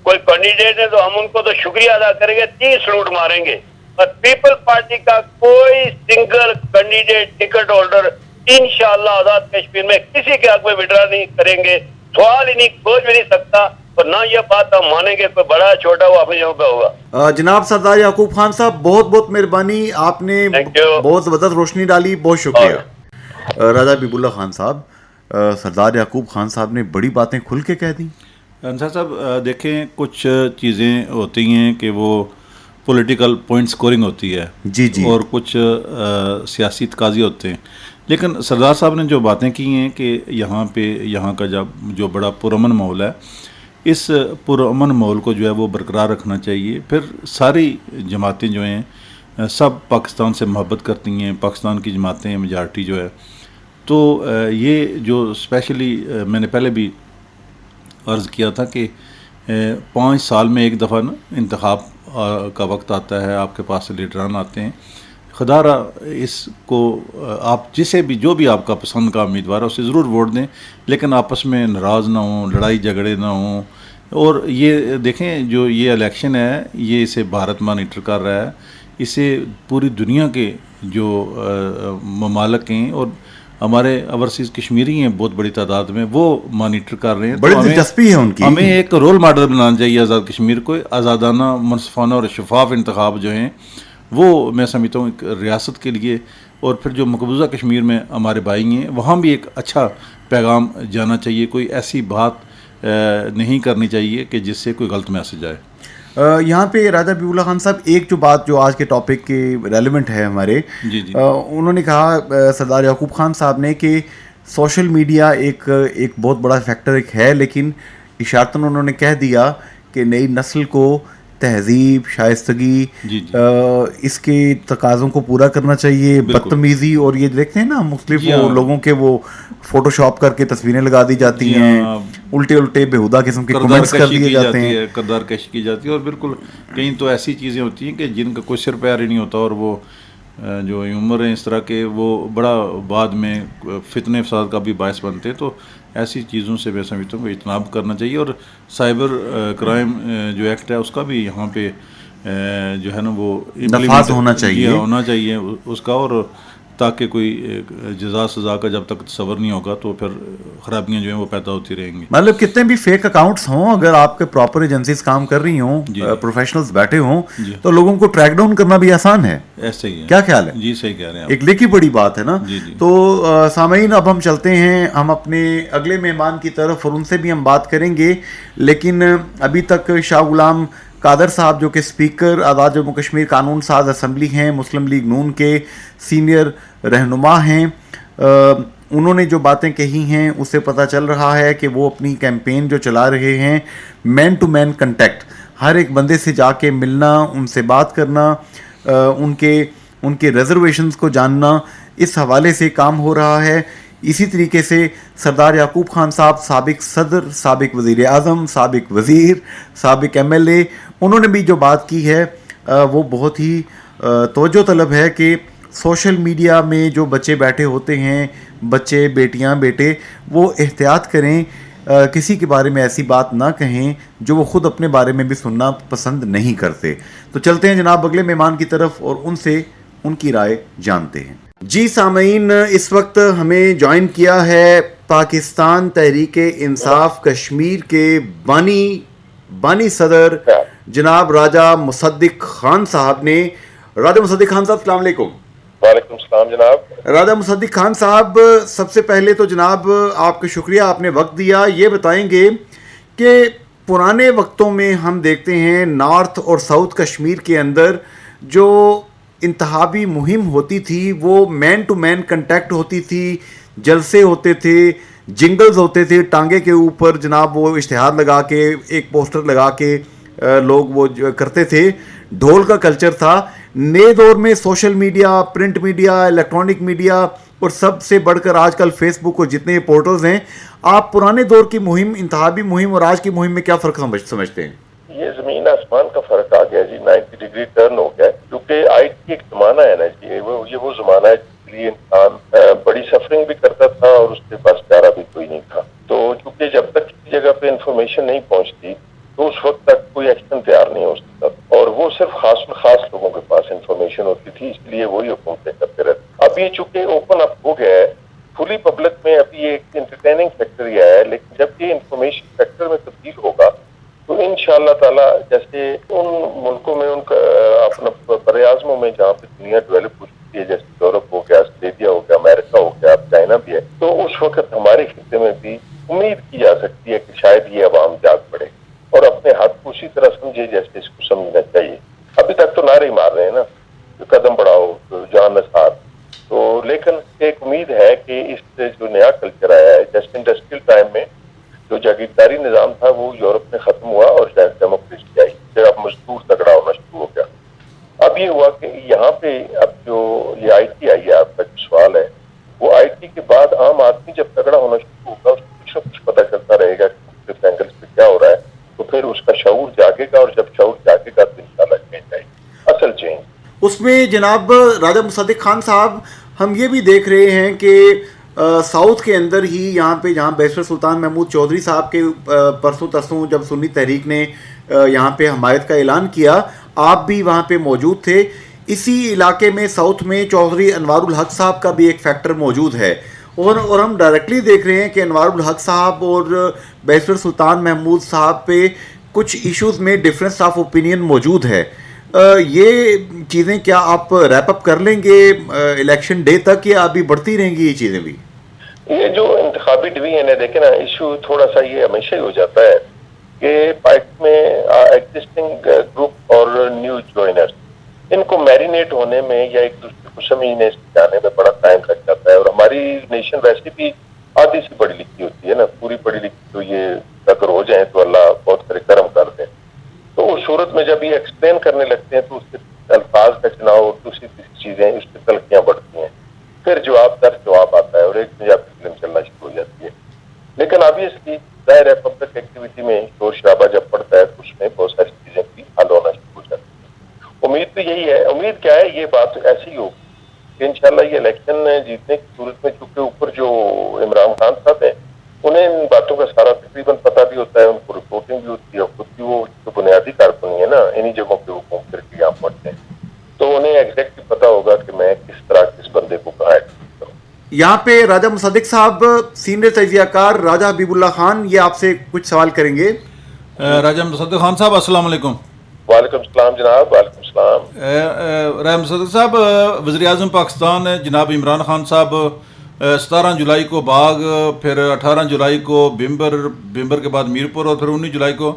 کوئی کینڈیڈیٹ ہے تو ہم ان کو تو شکریہ ادا کریں گے, 30 سلوٹ ماریں گے. اور پیپل پارٹی کا کوئی سنگل کینڈیڈیٹ ٹکٹ ہولڈر انشاءاللہ آزاد کشمیر میں کسی کے حق میں وڈرا نہیں کریں گے. سوال ہی نہیں, سوچ بھی نہیں سکتا اور نہ یہ بات ہم مانیں گے کوئی بڑا چھوٹا وہ اپنی جگہ پہ ہوگا. جناب سردار یعقوب خان صاحب بہت بہت مہربانی, آپ نے Thank you. بہت زبردست روشنی ڈالی, بہت شکریہ. راجہ حبیب اللہ خان صاحب, سردار یعقوب خان صاحب نے بڑی باتیں کھل کے کہہ دیں. انصار صاحب دیکھیں, کچھ چیزیں ہوتی ہیں کہ وہ پولیٹیکل پوائنٹ سکورنگ ہوتی ہے جی جی, اور کچھ سیاسی تقاضے ہوتے ہیں, لیکن سردار صاحب نے جو باتیں کی ہیں کہ یہاں کا جو بڑا پرامن ماحول ہے, اس پرامن ماحول کو جو ہے وہ برقرار رکھنا چاہیے. پھر ساری جماعتیں جو ہیں سب پاکستان سے محبت کرتی ہیں, پاکستان کی جماعتیں میجارٹی جو ہے, تو یہ جو اسپیشلی میں نے پہلے بھی عرض کیا تھا کہ 5 سال میں ایک دفعہ نا انتخاب کا وقت آتا ہے, آپ کے پاس لیڈران آتے ہیں, خدا را اس کو آپ جو بھی آپ کا پسند کا امیدوار ہے اسے ضرور ووٹ دیں, لیکن آپس میں ناراض نہ ہوں, لڑائی جھگڑے نہ ہوں. اور یہ دیکھیں جو یہ الیکشن ہے یہ اسے بھارت مانیٹر کر رہا ہے, اسے پوری دنیا کے جو ممالک ہیں اور ہمارے اوورسیز کشمیری ہیں بہت بڑی تعداد میں, وہ مانیٹر کر رہے ہیں. بڑی دلچسپی ہے ان کی. ہمیں ایک رول ماڈل بنانا چاہیے آزاد کشمیر کو. آزادانہ, منصفانہ اور شفاف انتخاب جو ہیں وہ میں سمجھتا ہوں ایک ریاست کے لیے, اور پھر جو مقبوضہ کشمیر میں ہمارے بھائی ہیں وہاں بھی ایک اچھا پیغام جانا چاہیے. کوئی ایسی بات نہیں کرنی چاہیے کہ جس سے کوئی غلط میسج آئے. یہاں پہ راجہ حبیب اللہ خان صاحب ایک جو بات جو آج کے ٹاپک کے ریلیونٹ ہے ہمارے, جی انہوں نے کہا سردار یعقوب خان صاحب نے کہ سوشل میڈیا ایک بہت بڑا فیکٹر ایک ہے, لیکن اشارتاً انہوں نے کہہ دیا کہ نئی نسل کو تہذیب, شائستگی, اس کے تقاضوں کو پورا کرنا چاہیے. بدتمیزی اور یہ دیکھتے ہیں نا مختلف لوگوں کے وہ فوٹو شاپ کر کے تصویریں لگا دی جاتی ہیں, الٹے بےہودہ قسم کے کمنٹس کر دیے جاتے ہیں, کردار کشی کی جاتی ہے. اور بالکل کہیں تو ایسی چیزیں ہوتی ہیں کہ جن کا کوئی سر پیار ہی نہیں ہوتا, اور وہ جو عمر ہیں اس طرح کے وہ بڑا بعد میں فتنے فساد کا بھی باعث بنتے. تو ایسی چیزوں سے میں سمجھتا ہوں کہ اجتناب کرنا چاہیے. اور سائبر کرائم جو ایکٹ ہے اس کا بھی یہاں پہ جو ہے نا وہ نفاذ ہونا چاہیے اس کا, اور تاکہ کوئی جزا سزا کا جب تک تصور نہیں ہوگا تو پھر خرابیاں جو ہیں وہ پیدا ہوتی رہیں گی. مطلب کتنے بھی فیک اکاؤنٹس ہوں, اگر آپ کے پراپر ایجنسیز کام کر رہی ہوں, پروفیشنلز بیٹھے ہوں, تو لوگوں کو ٹریک ڈاؤن کرنا بھی آسان ہے. ایسے ہی ہے, کیا خیال ہے؟ جی صحیح کہہ رہے ہیں, ایک لکھی بڑی بات ہے نا. تو سامعین اب ہم چلتے ہیں ہم اپنے اگلے مہمان کی طرف, اور ان سے بھی ہم بات کریں گے. لیکن ابھی تک شاہ غلام قادر صاحب جو کہ اسپیکر آزاد جموں کشمیر قانون ساز اسمبلی ہیں, مسلم لیگ نون کے سینئر رہنما ہیں, انہوں نے جو باتیں کہی ہیں اس سے پتہ چل رہا ہے کہ وہ اپنی کیمپین جو چلا رہے ہیں, مین ٹو مین کنٹیکٹ, ہر ایک بندے سے جا کے ملنا, ان سے بات کرنا, ان کے ریزرویشنز کو جاننا, اس حوالے سے کام ہو رہا ہے. اسی طریقے سے سردار یعقوب خان صاحب سابق صدر, سابق وزیر اعظم, سابق وزیر, سابق MLA, انہوں نے بھی جو بات کی ہے وہ بہت ہی توجہ طلب ہے کہ سوشل میڈیا میں جو بچے بیٹھے ہوتے ہیں, بچے, بیٹیاں, بیٹے, وہ احتیاط کریں, کسی کے بارے میں ایسی بات نہ کہیں جو وہ خود اپنے بارے میں بھی سننا پسند نہیں کرتے. تو چلتے ہیں جناب اگلے مہمان کی طرف اور ان سے ان کی رائے جانتے ہیں. جی سامعین, اس وقت ہمیں جوائن کیا ہے پاکستان تحریک انصاف کشمیر کے بانی صدر جناب راجہ مصدق خان صاحب نے. راجہ مصدق خان صاحب السلام علیکم. وعلیکم السلام جناب. راجہ مصدق خان صاحب, سب سے پہلے تو جناب آپ کا شکریہ, آپ نے وقت دیا. یہ بتائیں گے کہ پرانے وقتوں میں ہم دیکھتے ہیں نارتھ اور ساؤتھ کشمیر کے اندر جو انتخابی مہم ہوتی تھی وہ مین ٹو مین کنٹیکٹ ہوتی تھی, جلسے ہوتے تھے, جنگلز ہوتے تھے, ٹانگے کے اوپر جناب وہ اشتہار لگا کے, ایک پوسٹر لگا کے لوگ وہ کرتے تھے, ڈھول کا کلچر تھا. نئے دور میں social media, print media, electronic media اور سب سے بڑھ کر آج کل فیس بک اور جتنے پورٹلز ہیں, آپ پرانے دور کی مہم, انتخابی مہم اور آج کی مہم میں کیا فرق سمجھتے ہیں؟ یہ زمین آسمان کا فرق آ گیا جی, 90 ڈگری ٹرن ہو گیا, کیونکہ آئی ٹی ایک زمانہ ہے نا جی, یہ وہ زمانہ ہے جس کے لیے انسان بڑی سفرنگ بھی کرتا تھا اور اس کے پاس چارہ بھی کوئی نہیں تھا. تو کیونکہ جب تک کسی جگہ پہ انفارمیشن نہیں پہنچتی تو اس وقت تک کوئی ایکشن تیار نہیں ہو سکتا, اور وہ صرف خاص لوگوں کے پاس انفارمیشن ہوتی تھی, اس لیے وہی حکومتیں کرتے رہتے. اب یہ چونکہ اوپن اپ ہو گیا ہے فلی پبلک میں, ابھی یہ ایک انٹرٹیننگ فیکٹر ہی آیا ہے, لیکن جب یہ انفارمیشن فیکٹر میں تبدیل ہوگا تو انشاءاللہ تعالی جیسے ان ملکوں میں ان کا اپنا براعظموں میں جہاں پہ دنیا ڈیولپ ہو چکی ہے، جیسے یورپ ہو گیا، آسٹریلیا ہو گیا، امریکہ ہو گیا، اب چائنا بھی ہے، تو اس وقت ہمارے خطے میں بھی امید کی جا سکتی ہے کہ شاید یہ عوام جاگ پڑے اور اپنے ہاتھ کو اسی طرح سمجھے جیسے اس کو سمجھنا چاہیے. ابھی تک تو نعرے مار رہے ہیں نا، قدم بڑھاؤ، جان نثار. تو لیکن ایک امید ہے کہ اس سے جو نیا کلچر آیا ہے، جیسے انڈسٹریل ٹائم میں جو جاگیرداری نظام تھا وہ یورپ میں ختم ہوا اور ڈیموکریسی آئی، پھر اب مزدور تگڑا ہونا شروع ہو گیا. اب یہ ہوا کہ یہاں پہ اب جو یہ آئی ٹی آئی ہے، آپ کا جو سوال ہے، وہ آئی ٹی کے بعد عام آدمی جب تگڑا ہونا شروع ہوگا، اس کو کچھ نہ کچھ پتہ چلتا رہے گا کہ مختلف اینگلس پہ کیا ہو رہا ہے، تو پھر اس کا شعور جاگے گا، اور جب شعور جاگے گا تو انشاءاللہ چینج آئے گی، اصل چینج. اس میں جناب راجہ مصدق خان صاحب، ہم یہ بھی دیکھ رہے ہیں کہ ساؤتھ کے اندر ہی یہاں پہ جہاں بیرسٹر سلطان محمود چودھری صاحب کے پرسوں ترسوں جب سنی تحریک نے یہاں پہ حمایت کا اعلان کیا، آپ بھی وہاں پہ موجود تھے. اسی علاقے میں ساؤتھ میں چودھری انوار الحق صاحب کا بھی ایک فیکٹر موجود ہے، اور ہم ڈائریکٹلی دیکھ رہے ہیں کہ انوار الحق صاحب اور بیرسٹر سلطان محمود صاحب پہ کچھ ایشوز میں ڈفرینس آف اوپینین موجود ہے. یہ چیزیں کیا آپ ریپ اپ کر لیں گے الیکشن ڈے تک، یا ابھی بڑھتی رہیں گی یہ چیزیں بھی؟ یہ جو انتخابی ڈویژن ہے، دیکھیں نا، ایشو تھوڑا سا یہ ہمیشہ ہی ہو جاتا ہے کہ پارٹی میں ایگزسٹنگ گروپ اور نیو جوائنرز، ان کو میرینیٹ ہونے میں یا ایک دوسرے کو سمجھنے جانے میں بڑا ٹائم لگ جاتا ہے. اور ہماری نیشن ویسے بھی آدھی سے پڑھی لکھی ہوتی ہے نا، پوری پڑھی لکھی تو یہ اگر ہو جائیں تو اللہ بہت کرے کرم کر دیں. تو اس صورت میں جب یہ ایکسپلین کرنے لگتے ہیں تو اس کے الفاظ کا چناؤ اور دوسری چیزیں اس کی تلخیاں بڑھتی ہیں، پھر جواب در جواب آتا ہے اور ایک پنجابی فلم چلنا شروع ہو جاتی ہے. لیکن آبویسلی ظاہر ہے پبلک ایکٹیویٹی میں شور شرابہ جب پڑتا ہے تو اس میں بہت ساری چیزیں بھی حل ہونا شروع ہو جاتی ہیں. امید تو یہی ہے، امید کیا ہے، یہ بات ایسی ہی ہوگی کہ انشاءاللہ یہ الیکشن جیتنے کی صورت میں، چونکہ اوپر جو عمران خان صاحب ہیں انہیں ان باتوں کا سارا تقریباً پتہ بھی ہوتا ہے، ان کو رپورٹنگ بھی ہوتی ہے، خود بھی وہ جو بنیادی کارکنی ہے نا انہی جگہوں پہ وہ گھوم پھر کے یہاں پہنچتے ہیں، تو انہیں ایگزیکٹلی پتہ ہوگا کہ میں کس طرح کس بندے کو کہاں ایڈمٹ کروں. یہاں پہ راجہ مصدق صاحب، سینئر تجزیہ کار راجہ حبیب اللہ خان یہ آپ سے کچھ سوال کریں گے. راجہ مصدق خان صاحب السلام علیکم. وعلیکم السلام جناب. وعلیکم السلام. راجہ مصدق صاحب، وزیر اعظم پاکستان جناب عمران خان صاحب 17 جولائی کو باغ، پھر 18 جولائی کو بمبر کے بعد میرپور، اور پھر 19 جولائی کو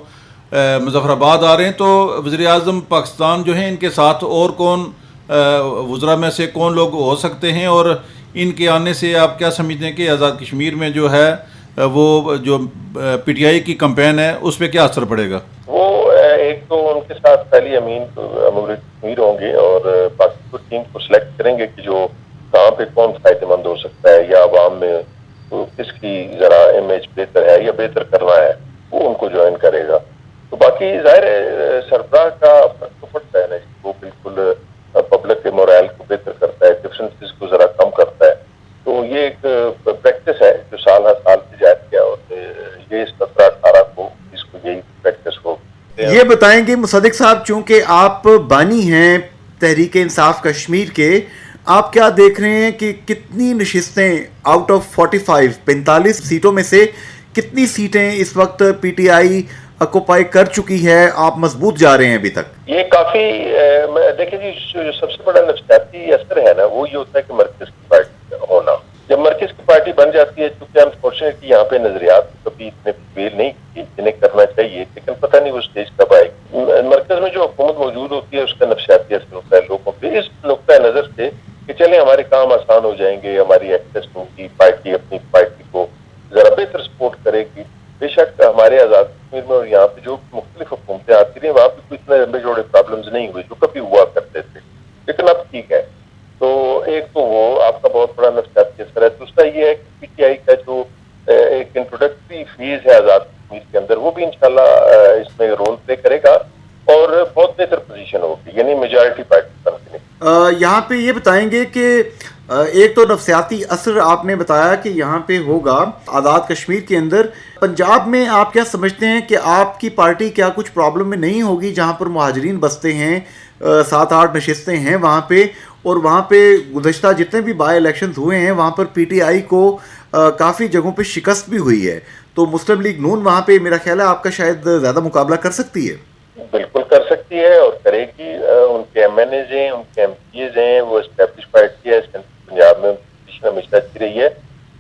مظفر آباد آ رہے ہیں. تو وزیر اعظم پاکستان جو ہیں، ان کے ساتھ اور کون وزراء میں سے کون لوگ ہو سکتے ہیں، اور ان کے آنے سے آپ کیا سمجھتے ہیں کہ آزاد کشمیر میں جو ہے وہ جو پی ٹی آئی کی کمپین ہے اس پہ کیا اثر پڑے گا؟ وہ ایک تو ان کے ساتھ پہلی امین کشمیر ہوں گے اور باقی ٹیم کو سلیکٹ کریں گے کہ جو کہاں پہ کون فائدہ مند ہو سکتا ہے، یا عوام میں کس کی ذرا امیج بہتر ہے یا بہتر کرنا ہے، وہ ان کو جوائن کرے گا. تو باقی ظاہر سربراہ کا فرق تو پڑتا ہے نا، وہ بالکل پبلک کے مورائل کو بہتر کرتا ہے، ڈفرینسز کو ذرا کم کرتا ہے. تو یہ ایک پریکٹس ہے جو سال ہر سال سے جاری کیا، اور یہ 17-18 کو اس کو یہی پریکٹس ہو. یہ بتائیں گے مصدق صاحب، چونکہ آپ بانی ہیں تحریک انصاف کشمیر کے، آپ کیا دیکھ رہے ہیں کہ کتنی نشستیں آؤٹ آف 45 سیٹوں میں سے کتنی سیٹیں اس وقت پی ٹی آئی اکوپائی کر چکی ہے؟ آپ مضبوط جا رہے ہیں ابھی تک. یہ کافی دیکھیں جی، جو سب سے بڑا نفسیاتی اثر ہے نا وہ یہ ہوتا ہے کہ مرکز کی پارٹی ہونا. جب مرکز کی پارٹی بن جاتی ہے، چونکہ انفارچونیٹلی یہاں پہ نظریات کبھی اتنے فیل نہیں کیے جنہیں کرنا چاہیے، لیکن پتہ نہیں وہ اسٹیج کب آئے گی. مرکز میں جو حکومت موجود ہوتی ہے اس کا نفسیاتی اثر ہوتا ہے لوگوں پہ، اس نقطۂ نظر سے کہ چلیں ہمارے کام آسان ہو جائیں گے، ہماری ایکسیس ہوگی، پارٹی اپنی پارٹی کو ذرا بہتر سپورٹ کرے گی. بے شک ہمارے آزاد کشمیر میں اور یہاں پہ جو مختلف حکومتیں آتی رہی، وہاں پہ کوئی اتنے لمبے جوڑے پرابلمز نہیں ہوئے جو کبھی ہوا کرتے تھے، لیکن اب ٹھیک ہے. تو ایک تو وہ آپ کا بہت بڑا نفسیاتی اثر ہے. دوسرا یہ ہے کہ پی ٹی آئی کا جو ایک انٹروڈکٹری فیز ہے آزاد کشمیر کے اندر، وہ بھی انشاءاللہ اس میں رول پلے کرے گا اور بہت بہتر پوزیشن ہوگی، یعنی میجارٹی پارٹی بننے کی. یہاں پہ یہ بتائیں گے کہ ایک تو نفسیاتی اثر آپ نے بتایا کہ یہاں پہ ہوگا آزاد کشمیر کے اندر. پنجاب میں آپ کیا سمجھتے ہیں کہ آپ کی پارٹی کیا کچھ پرابلم میں نہیں ہوگی، جہاں پر مہاجرین بستے ہیں، 7-8 نشستیں ہیں وہاں پہ، اور وہاں پہ گزشتہ جتنے بھی بائی الیکشنز ہوئے ہیں وہاں پر پی ٹی آئی کو کافی جگہوں پہ شکست بھی ہوئی ہے. تو مسلم لیگ نون وہاں پہ میرا خیال ہے آپ کا شاید زیادہ مقابلہ کر سکتی ہے. بالکل کر سکتی ہے اور کرے گی. ان کے ایم این ایز ہیں, ان کے ایم پی ایز ہیں, وہ اسٹیبلش پارٹی ہے. پنجاب میں پوزیشن ہمیشہ اچھی رہی ہے,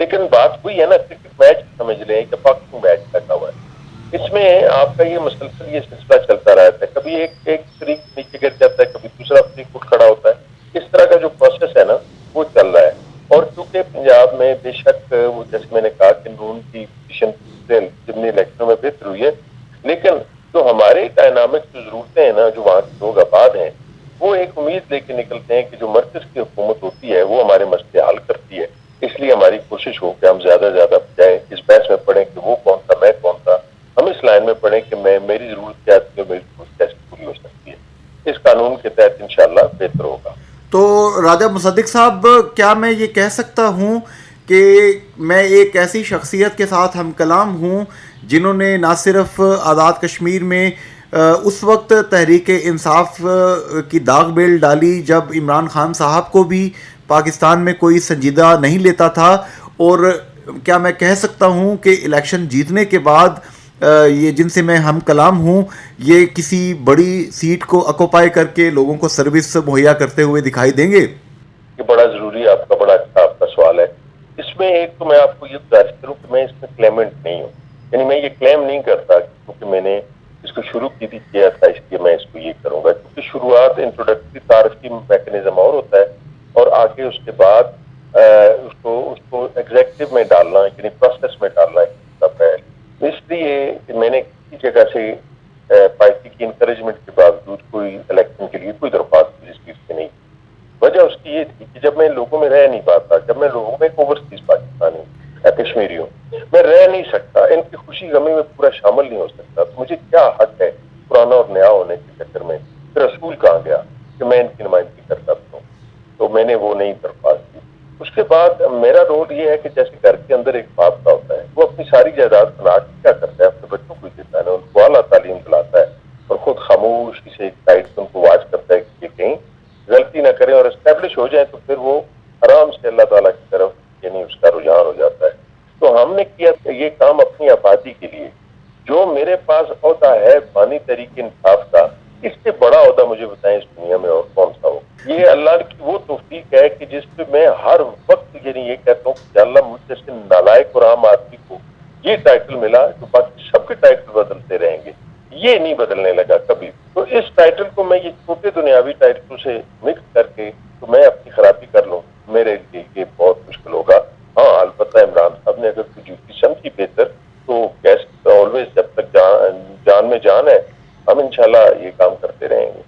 لیکن بات وہی ہے نا, کرکٹ میچ سمجھ لیں کہ باکسنگ میچ لگا ہوا ہے. اس میں آپ کا یہ مسلسل یہ سلسلہ چلتا رہتا ہے. کبھی ایک فریق نیچے گر جاتا ہے, کبھی دوسرا فریق اٹھ کھڑا ہوتا ہے. اس طرح کا جو پروسیس ہے نا وہ چل رہا ہے. اور چونکہ پنجاب میں بے شک وہ جیسے میں نے کہا کہ نون کی پوزیشن جتنے الیکشنوں میں بہتر ہوئی ہے, لیکن جو ہمارے ڈائنامک جو ضرورتیں ہیں نا, جو وہاں کے لوگ آباد ہیں, وہ ایک امید لے کے نکلتے ہیں کہ جو مرکز کی حکومت ہوتی ہے وہ ہمارے مسئلے حل کرتی ہے. اس لیے ہماری کوشش ہو کہ ہم زیادہ سے زیادہ بجائے اس بحث میں پڑھیں کہ وہ کون تھا میں کون تھا, ہم اس لائن میں پڑھیں کہ میری ضرورت کیا تھی اور میری ضرورت کیسے پوری ہو سکتی ہے. اس قانون کے تحت انشاءاللہ بہتر ہوگا. تو راجہ مصدق صاحب, کیا میں یہ کہہ سکتا ہوں کہ میں ایک ایسی شخصیت کے ساتھ ہم کلام ہوں جنہوں نے نہ صرف آزاد کشمیر میں اس وقت تحریک انصاف کی داغ بیل ڈالی جب عمران خان صاحب کو بھی پاکستان میں کوئی سنجیدہ نہیں لیتا تھا, اور کیا میں کہہ سکتا ہوں کہ الیکشن جیتنے کے بعد یہ جن سے میں ہم کلام ہوں یہ کسی بڑی سیٹ کو اکوپائی کر کے لوگوں کو سروس مہیا کرتے ہوئے دکھائی دیں گے؟ یہ بڑا ضروری ہے, آپ کا بڑا اچھا آپ کا سوال ہے. اس میں ایک تو میں آپ کو یہ گزارش کروں کہ میں اس میں کلیمنٹ نہیں ہوں, یعنی میں یہ کلیم نہیں کرتا کیونکہ میں نے اس کو شروع کیا تھا اس لیے میں اس کو یہ کروں گا, کیونکہ شروعات انٹروڈکٹری تعارفی میکنزم اور ہوتا ہے اور آگے اس کے بعد اس کو ایگزیکٹو میں ڈالنا, یعنی پروسیس میں ڈالنا ہے. اس لیے میں نے کسی جگہ سے پارٹی کی انکریجمنٹ کے باوجود کوئی الیکشن کے لیے کوئی درخواست رسیو سے نہیں. وجہ اس کی یہ تھی کہ جب میں لوگوں میں رہ نہیں پاتا, جب میں لوگوں میں اوورسیز پاکستانی کشمیری ہوں, میں رہ نہیں سکتا, ان کی خوشی غمی میں پورا شامل نہیں ہو سکتا, تو مجھے کیا حق ہے پرانا اور نیا ہونے کے چکر میں پھر رسول کہاں گیا کہ میں ان کی نمائندگی کر سکتا ہوں. تو میں نے وہ نہیں درخواست کی. اس کے بعد میرا رول یہ ہے کہ جیسے گھر کے اندر ایک باپ کا ہوتا ہے, وہ اپنی ساری جائیداد بنا کے کیا کرتا ہے, اپنے بچوں کو دیتا ہے, ان کو اعلیٰ تعلیم دلاتا ہے اور خود خاموشی سے ایک سائڈ سے ان کو واچ کرتا ہے کہ کہیں غلطی نہ کریں اور اسٹیبلش ہو جائیں, تو پھر وہ آرام سے اللہ تعالیٰ کی طرف یعنی اس کا رجحان ہو جاتا ہے. تو ہم نے کیا یہ کام اپنی آبادی کے لیے. جو میرے پاس عہدہ ہے بانی تحریک انصاف کا, اس سے بڑا عہدہ مجھے بتائیں اس دنیا میں اور کون سا ہو. یہ اللہ کی وہ توفیق ہے کہ جس پہ میں ہر وقت یعنی یہ کہتا ہوں کہ اللہ مجھ جیسے نالائق اور عام آدمی کو یہ ٹائٹل ملا, جو باقی سب کے ٹائٹل بدلتے رہیں گے, یہ نہیں بدلنے لگا کبھی. تو اس ٹائٹل کو میں یہ چھوٹے دنیاوی ٹائٹلوں سے مکس کر کے تو میں اپنی خرابی کر لوں, میرے لیے یہ بہت مشکل ہوگا. ہاں البتہ عمران صاحب نے اگر کوئی ڈیوٹی سمجھی بہتر تو گیسٹ آلویز, جب تک جان میں جان ہے ہم انشاءاللہ یہ کام کرتے رہیں گے.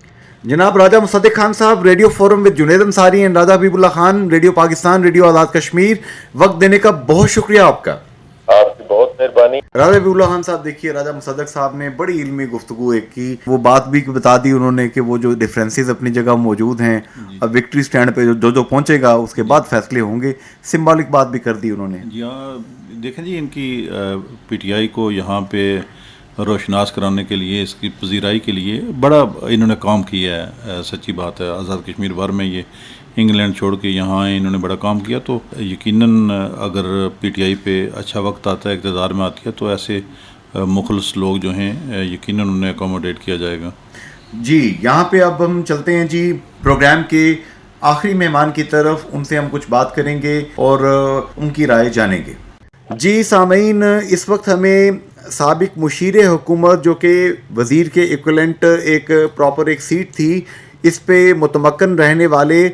جناب راجہ Musaddiq Khan Sahib, radio forum with Junaid Ansari and Raja Habib Ullah Khan, radio Pakistan, radio Azad Kashmir, وقت دینے کا بہت شکریہ آپ کا. آپ کی بہت مہربانی. راجہ حبیب اللہ خان صاحب, دیکھیے راجہ مصدق صاحب نے بڑی علمی گفتگو ایک کی, وہ بات بھی بتا دی انہوں نے کہ وہ جو ڈفرینسز اپنی جگہ موجود ہیں, اب وکٹری سٹینڈ پہ جو پہنچے گا اس کے بعد فیصلے ہوں گے, سمبولک بات بھی کر دی انہوں نے. جی ہاں, دیکھیں جی ان کی پی ٹی آئی کو یہاں پہ روشناس کرانے کے لیے, اس کی پذیرائی کے لیے بڑا انہوں نے کام کیا ہے. سچی بات ہے, آزاد کشمیر بھر میں یہ انگلینڈ چھوڑ کے یہاں انہوں نے بڑا کام کیا. تو یقیناً اگر پی ٹی آئی پہ اچھا وقت آتا ہے, اقتدار میں آتی ہے, تو ایسے مخلص لوگ جو ہیں یقیناً انہیں اکوموڈیٹ کیا جائے گا. جی یہاں پہ اب ہم چلتے ہیں جی پروگرام کے آخری مہمان کی طرف, ان سے ہم کچھ بات کریں گے اور ان کی رائے جانیں گے. جی سامعین, اس وقت ہمیں سابق مشیر حکومت جو کہ وزیر کے ایکولنٹ ایک پراپر ایک سیٹ تھی, اس پہ متمکن رہنے والے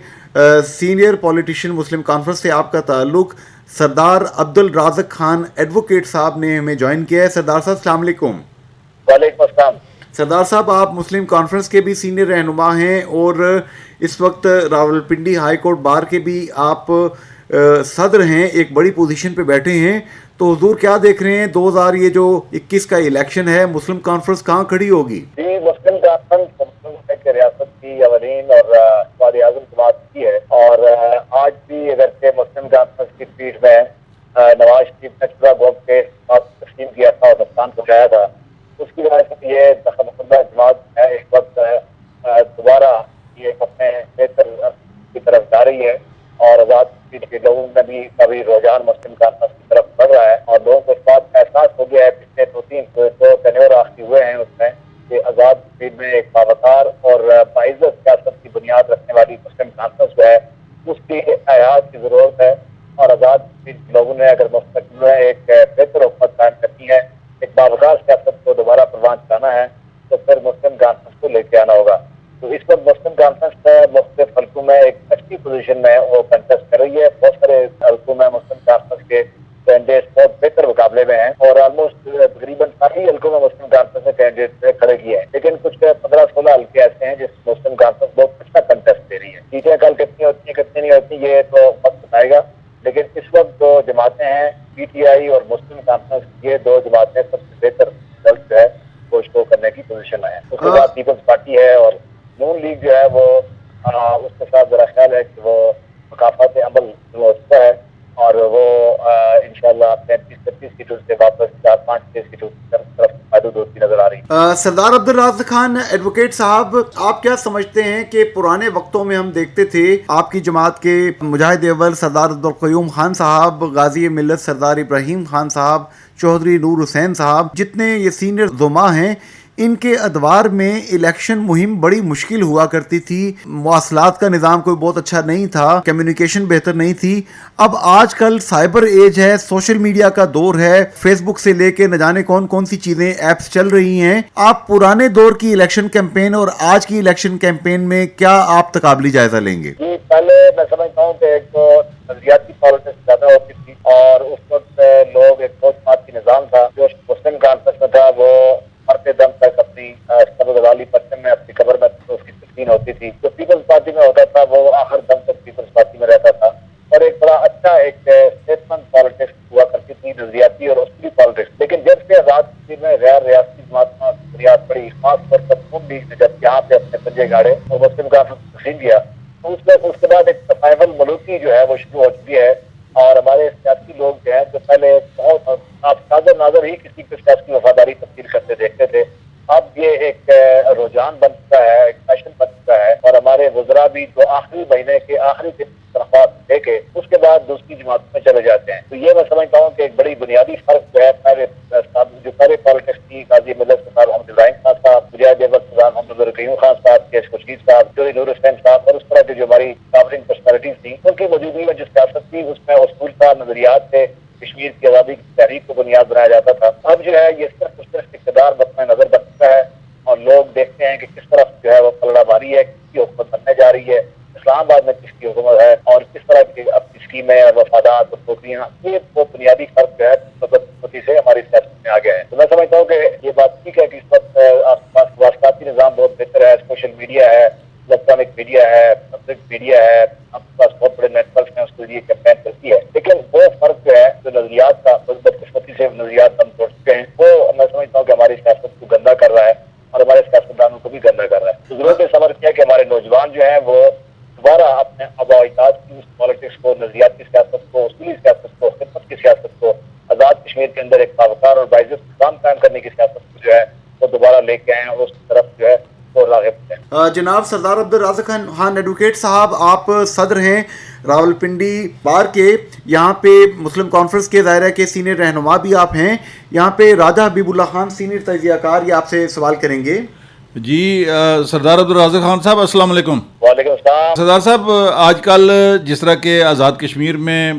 سینئر پولیٹیشین مسلم کانفرنس سے آپ کا تعلق سردار عبد الرازق خان ایڈوکیٹ صاحب نے ہمیں جوائن کیا ہے. سردار صاحب السلام علیکم. وعلیکم السلام. سردار صاحب, آپ مسلم کانفرنس کے بھی سینئر رہنما ہیں اور اس وقت راولپنڈی ہائی کورٹ بار کے بھی آپ صدر ہیں, ایک بڑی پوزیشن پہ بیٹھے ہیں. تو حضور کیا دیکھ رہے ہیں 2021 کا الیکشن ہے, مسلم کانفرنس کہاں کھڑی ہوگی؟ جی مسلم کانفرنس کے ریاست کی اولین اور وزیر اعظم کی بات کی ہے, اور آج بھی اگر کہ مسلم کانفرنس کی پیٹھ میں نواز شریف نے چورا گوب کے ساتھ تقسیم کیا تھا اور نقصان پہنچایا تھا, اس کی وجہ سے یہ دخل جماعت ہے اس وقت دوبارہ یہ اپنے بہتر کی طرف جا رہی ہے, اور آزاد کے لوگوں میں بھی کبھی رجحان مسلم کانفرنس کی طرف بڑھ رہا ہے, اور لوگوں کو اس بات کا احساس ہو گیا ہے پچھلے دو ٹینیور آخری ہوئے ہیں اس میں کہ آزاد کشمیر میں ایک باوقار اور باعزت سیاست کی بنیاد رکھنے والی مسلم کانفرنس جو ہے اس کی احاطہ کی ضرورت ہے، اور آزاد کشمیر کے لوگوں نے اگر مستقبل میں ایک بہتر حکومت قائم کرنی ہے، ایک باوقار سیاست کو دوبارہ پروان چلانا ہے، تو پھر مسلم کانفرنس کو لے کے آنا ہوگا۔ تو اس وقت مسلم کانفرنس میں مختلف حلقوں میں ایک اچھی پوزیشن میں وہ کنٹیسٹ کر رہی ہے، بہت سارے حلقوں میں مسلم کانفرنس کے کینڈیڈیٹ بہت بہتر مقابلے میں ہیں، اور آلموسٹ تقریباً ساری حلقوں میں مسلم کانفرنس نے کینڈیڈیٹ کھڑے کیے ہیں، لیکن کچھ 15-16 حلقے ایسے ہیں جس میں مسلم کانفرنس بہت اچھا کنٹیسٹ دے رہی ہے۔ سیٹیں کل کتنی ہوتی ہیں کتنی نہیں ہوتی یہ تو وقت بتائے گا، لیکن اس وقت جو جماعتیں ہیں پی ٹی آئی اور مسلم کانفرنس، یہ دو جماعتیں سب سے بہتر رزلٹ جو ہے وہ شو کرنے کی پوزیشن میں ہیں۔ اس کے بعد پیپلز پارٹی ہے اور نون لیگ جو ہے وہ اس کے ساتھ میرا خیال ہے کہ وہ مقافات عمل ہو چکا ہے، اور وہ انشاءاللہ 35-36 سیٹوں سے واپس 4-5 سیٹوں کی طرف محدود ہوتی نظر آ رہی ہے۔ سردار عبدالرازق خان ایڈوکیٹ صاحب، آپ کیا سمجھتے ہیں کہ پرانے وقتوں میں ہم دیکھتے تھے آپ کی جماعت کے مجاہد اول سردار عبدالقیوم خان صاحب، غازی ملت سردار ابراہیم خان صاحب، چودھری نور حسین صاحب، جتنے یہ سینئر زعماء ہیں، ان کے ادوار میں الیکشن مہم بڑی مشکل ہوا کرتی تھی، مواصلات کا نظام کوئی بہت اچھا نہیں تھا، کمیونیکیشن بہتر نہیں تھی۔ اب آج کل سائبر ایج ہے، سوشل میڈیا کا دور ہے، فیس بک سے لے کے نہ جانے کون کون سی چیزیں ایپس چل رہی ہیں۔ آپ پرانے دور کی الیکشن کیمپین اور آج کی الیکشن کیمپین میں کیا آپ تقابلی جائزہ لیں گے؟ جی، پہلے میں سمجھتا ہوں کہ ایک تو نظریاتی پالیٹکس زیادہ ہوتی تھی، اور اس وقت لوگ ایک سوچ پات کی نظام تھا جو مسلم کانفرنس میں تھا، وہ مرتے دم تک اپنی غزالی پرچم میں اپنی قبر میں اس کی تسکین ہوتی تھی۔ جو پیپلز پارٹی میں ہوتا تھا وہ آخر دم تک پیپلز پارٹی میں رہتا تھا، اور ایک بڑا اچھا ایک صحت مند پالیٹکس ہوا کرتی تھی، نظریاتی اور اصولی پالیٹکس۔ لیکن جب سے آزاد کشمیر میں غیر ریاستی جماعتوں کی بنیاد پڑی، خاص طور پر نون لیگ نے جب یہاں پہ اپنے پنجے گاڑے اور مسلم کانفرنس کو تسلیم کیا، تو اس کے بعد ایک تفاعل ملوکی جو ہے وہ شروع ہو چکی ہے، اور ہمارے سیاسی لوگ جو ہیں جو پہلے بہت آپ ناظر ہی کسی کو سیاسی وفاداری تبدیل کرتے دیکھتے تھے، اب یہ ایک رجحان بن چکا ہے، ایک فیشن بن چکا ہے، اور ہمارے وزراء بھی جو آخری مہینے کے آخری دن درخواست دے کے اس کے بعد دوسری جماعتوں میں چلے جاتے ہیں۔ تو یہ میں سمجھتا ہوں کہ ایک بڑی بنیادی فرق جو ہے پہلے پالیٹکس کی غازی ملت سردار محمد ابراہیم خان صاحب، مجاہد اول سردار محمد عبدالقیوم خان صاحب، کیس خورشید صاحب، چودھری نور حسین صاحب، اور اس طرح کی جو ہماری ٹاورنگ پرسنالٹیز تھیں، ان کی موجودگی میں جو سیاست تھی اس میں اصول کا نظریات سے کشمیر کی آزادی کی تحریک کو بنیاد بنایا جاتا تھا۔ اب جو ہے یہ صرف اقتدار بطن نظر بن چکا ہے، اور لوگ دیکھتے ہیں کہ کس طرف جو ہے وہ پلڑا ماری ہے، کس کی حکومت بننے جا رہی ہے، اسلام آباد میں کس کی حکومت ہے، اور کس طرح کی اپنی اسکیمیں اور وفادات اور نوکریاں، یہ وہ بنیادی فرق جو ہے بدقسمتی سے ہماری سیاست میں آ گیا ہے۔ تو میں سمجھتا ہوں کہ یہ بات ٹھیک ہے کہ اس وقت آپ کے پاس واسطاتی نظام بہت بہتر ہے، سوشل میڈیا ہے، الیکٹرانک میڈیا ہے، پبلک میڈیا ہے، آپ کے پاس بہت بڑے نیٹ ورک ہیں، اس کے لیے کیمپین کرتی ہے، لیکن وہ فرق جو ہے جو نظریات کا بدقسمتی سے نظریات ہم توڑ چکے ہیں، وہ میں سمجھتا ہوں کہ ہماری سیاست کو گندا کر رہا ہے اور ہمارے سیاستدانوں کو بھی گندا کر رہا ہے۔ تو ضرورت اس امر کیا کہ ہمارے نوجوان جو ہیں وہ دوبارہ اپنے آباء و اجداد کی اس پالیٹکس کو، نظریاتی سیاست کو، اصولی سیاست کو، خدمت کی سیاست کو، آزاد کشمیر کے اندر ایک باوقار اور باعزت نظام قائم کرنے کی سیاست کو جو ہے وہ دوبارہ لے کے آئیں اور اس طرف جو ہے وہ راغب ہیں۔ جناب سردار عبدالرازق خان ایڈوکیٹ صاحب، آپ صدر ہیں راولپنڈی بار کے، یہاں پہ مسلم کانفرنس کے ظاہر ہے کہ سینئر رہنما بھی آپ ہیں، یہاں پہ راجہ حبیب اللہ خان سینئر تجزیہ کار، یہ آپ سے سوال کریں گے۔ جی سردار عبدالرازق خان صاحب السلام علیکم۔ وعلیکم السلام۔ سردار صاحب، آج کل جس طرح کے آزاد کشمیر میں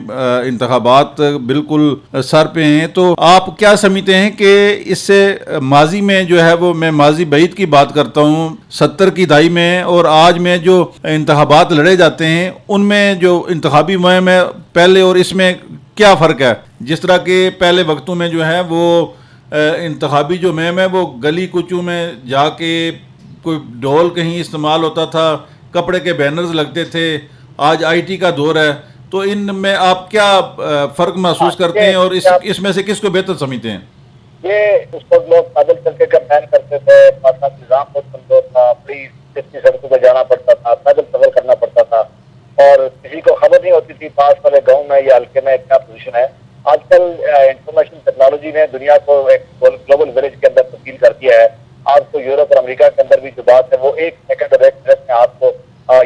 انتخابات بالکل سر پہ ہیں، تو آپ کیا سمجھتے ہیں کہ اس سے ماضی میں جو ہے وہ، میں ماضی بعید کی بات کرتا ہوں، 70 کی دہائی میں اور آج میں جو انتخابات لڑے جاتے ہیں ان میں جو انتخابی مہم ہے پہلے اور اس میں کیا فرق ہے؟ جس طرح کے پہلے وقتوں میں جو ہے وہ انتخابی جو مہم ہے وہ گلی کوچوں میں جا کے کوئی ڈھول کہیں استعمال ہوتا تھا، کپڑے کے بینرز لگتے تھے، آج آئی ٹی کا دور ہے، تو ان میں آپ کیا فرق محسوس کرتے ہیں اور اس میں سے کس کو بہتر سمجھتے ہیں؟ یہ اس وقت لوگ پیدل چل کے کیمپین کرتے تھے، پاکستان نظام بہت کمزور تھا، بڑی کتنی سڑکوں پہ جانا پڑتا تھا، پیدل سفر کرنا پڑتا تھا، اور کسی کو خبر نہیں ہوتی تھی پاس والے گاؤں میں یا حلقے میں کیا پوزیشن ہے۔ آج کل انفارمیشن ٹیکنالوجی نے دنیا کو ایک گلوبل ولیج کے اندر تبدیل کر دیا ہے۔ آج تو یورپ اور امریکہ کے اندر بھی جو بات ہے وہ ایک سیکنڈ اور ایک منٹ میں آپ کو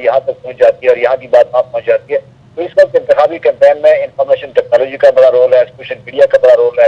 یہاں تک پہنچ جاتی ہے اور یہاں کی بات وہاں پہنچ جاتی ہے۔ تو اس وقت انتخابی کیمپین میں انفارمیشن ٹیکنالوجی کا بڑا رول ہے، سوشل میڈیا کا بڑا رول ہے،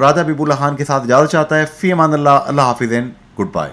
راجہ حبیب اللہ خان کے ساتھ اجازت چاہتا ہے. فی امان اللہ. اللہ حافظ اینڈ گڈ بائے.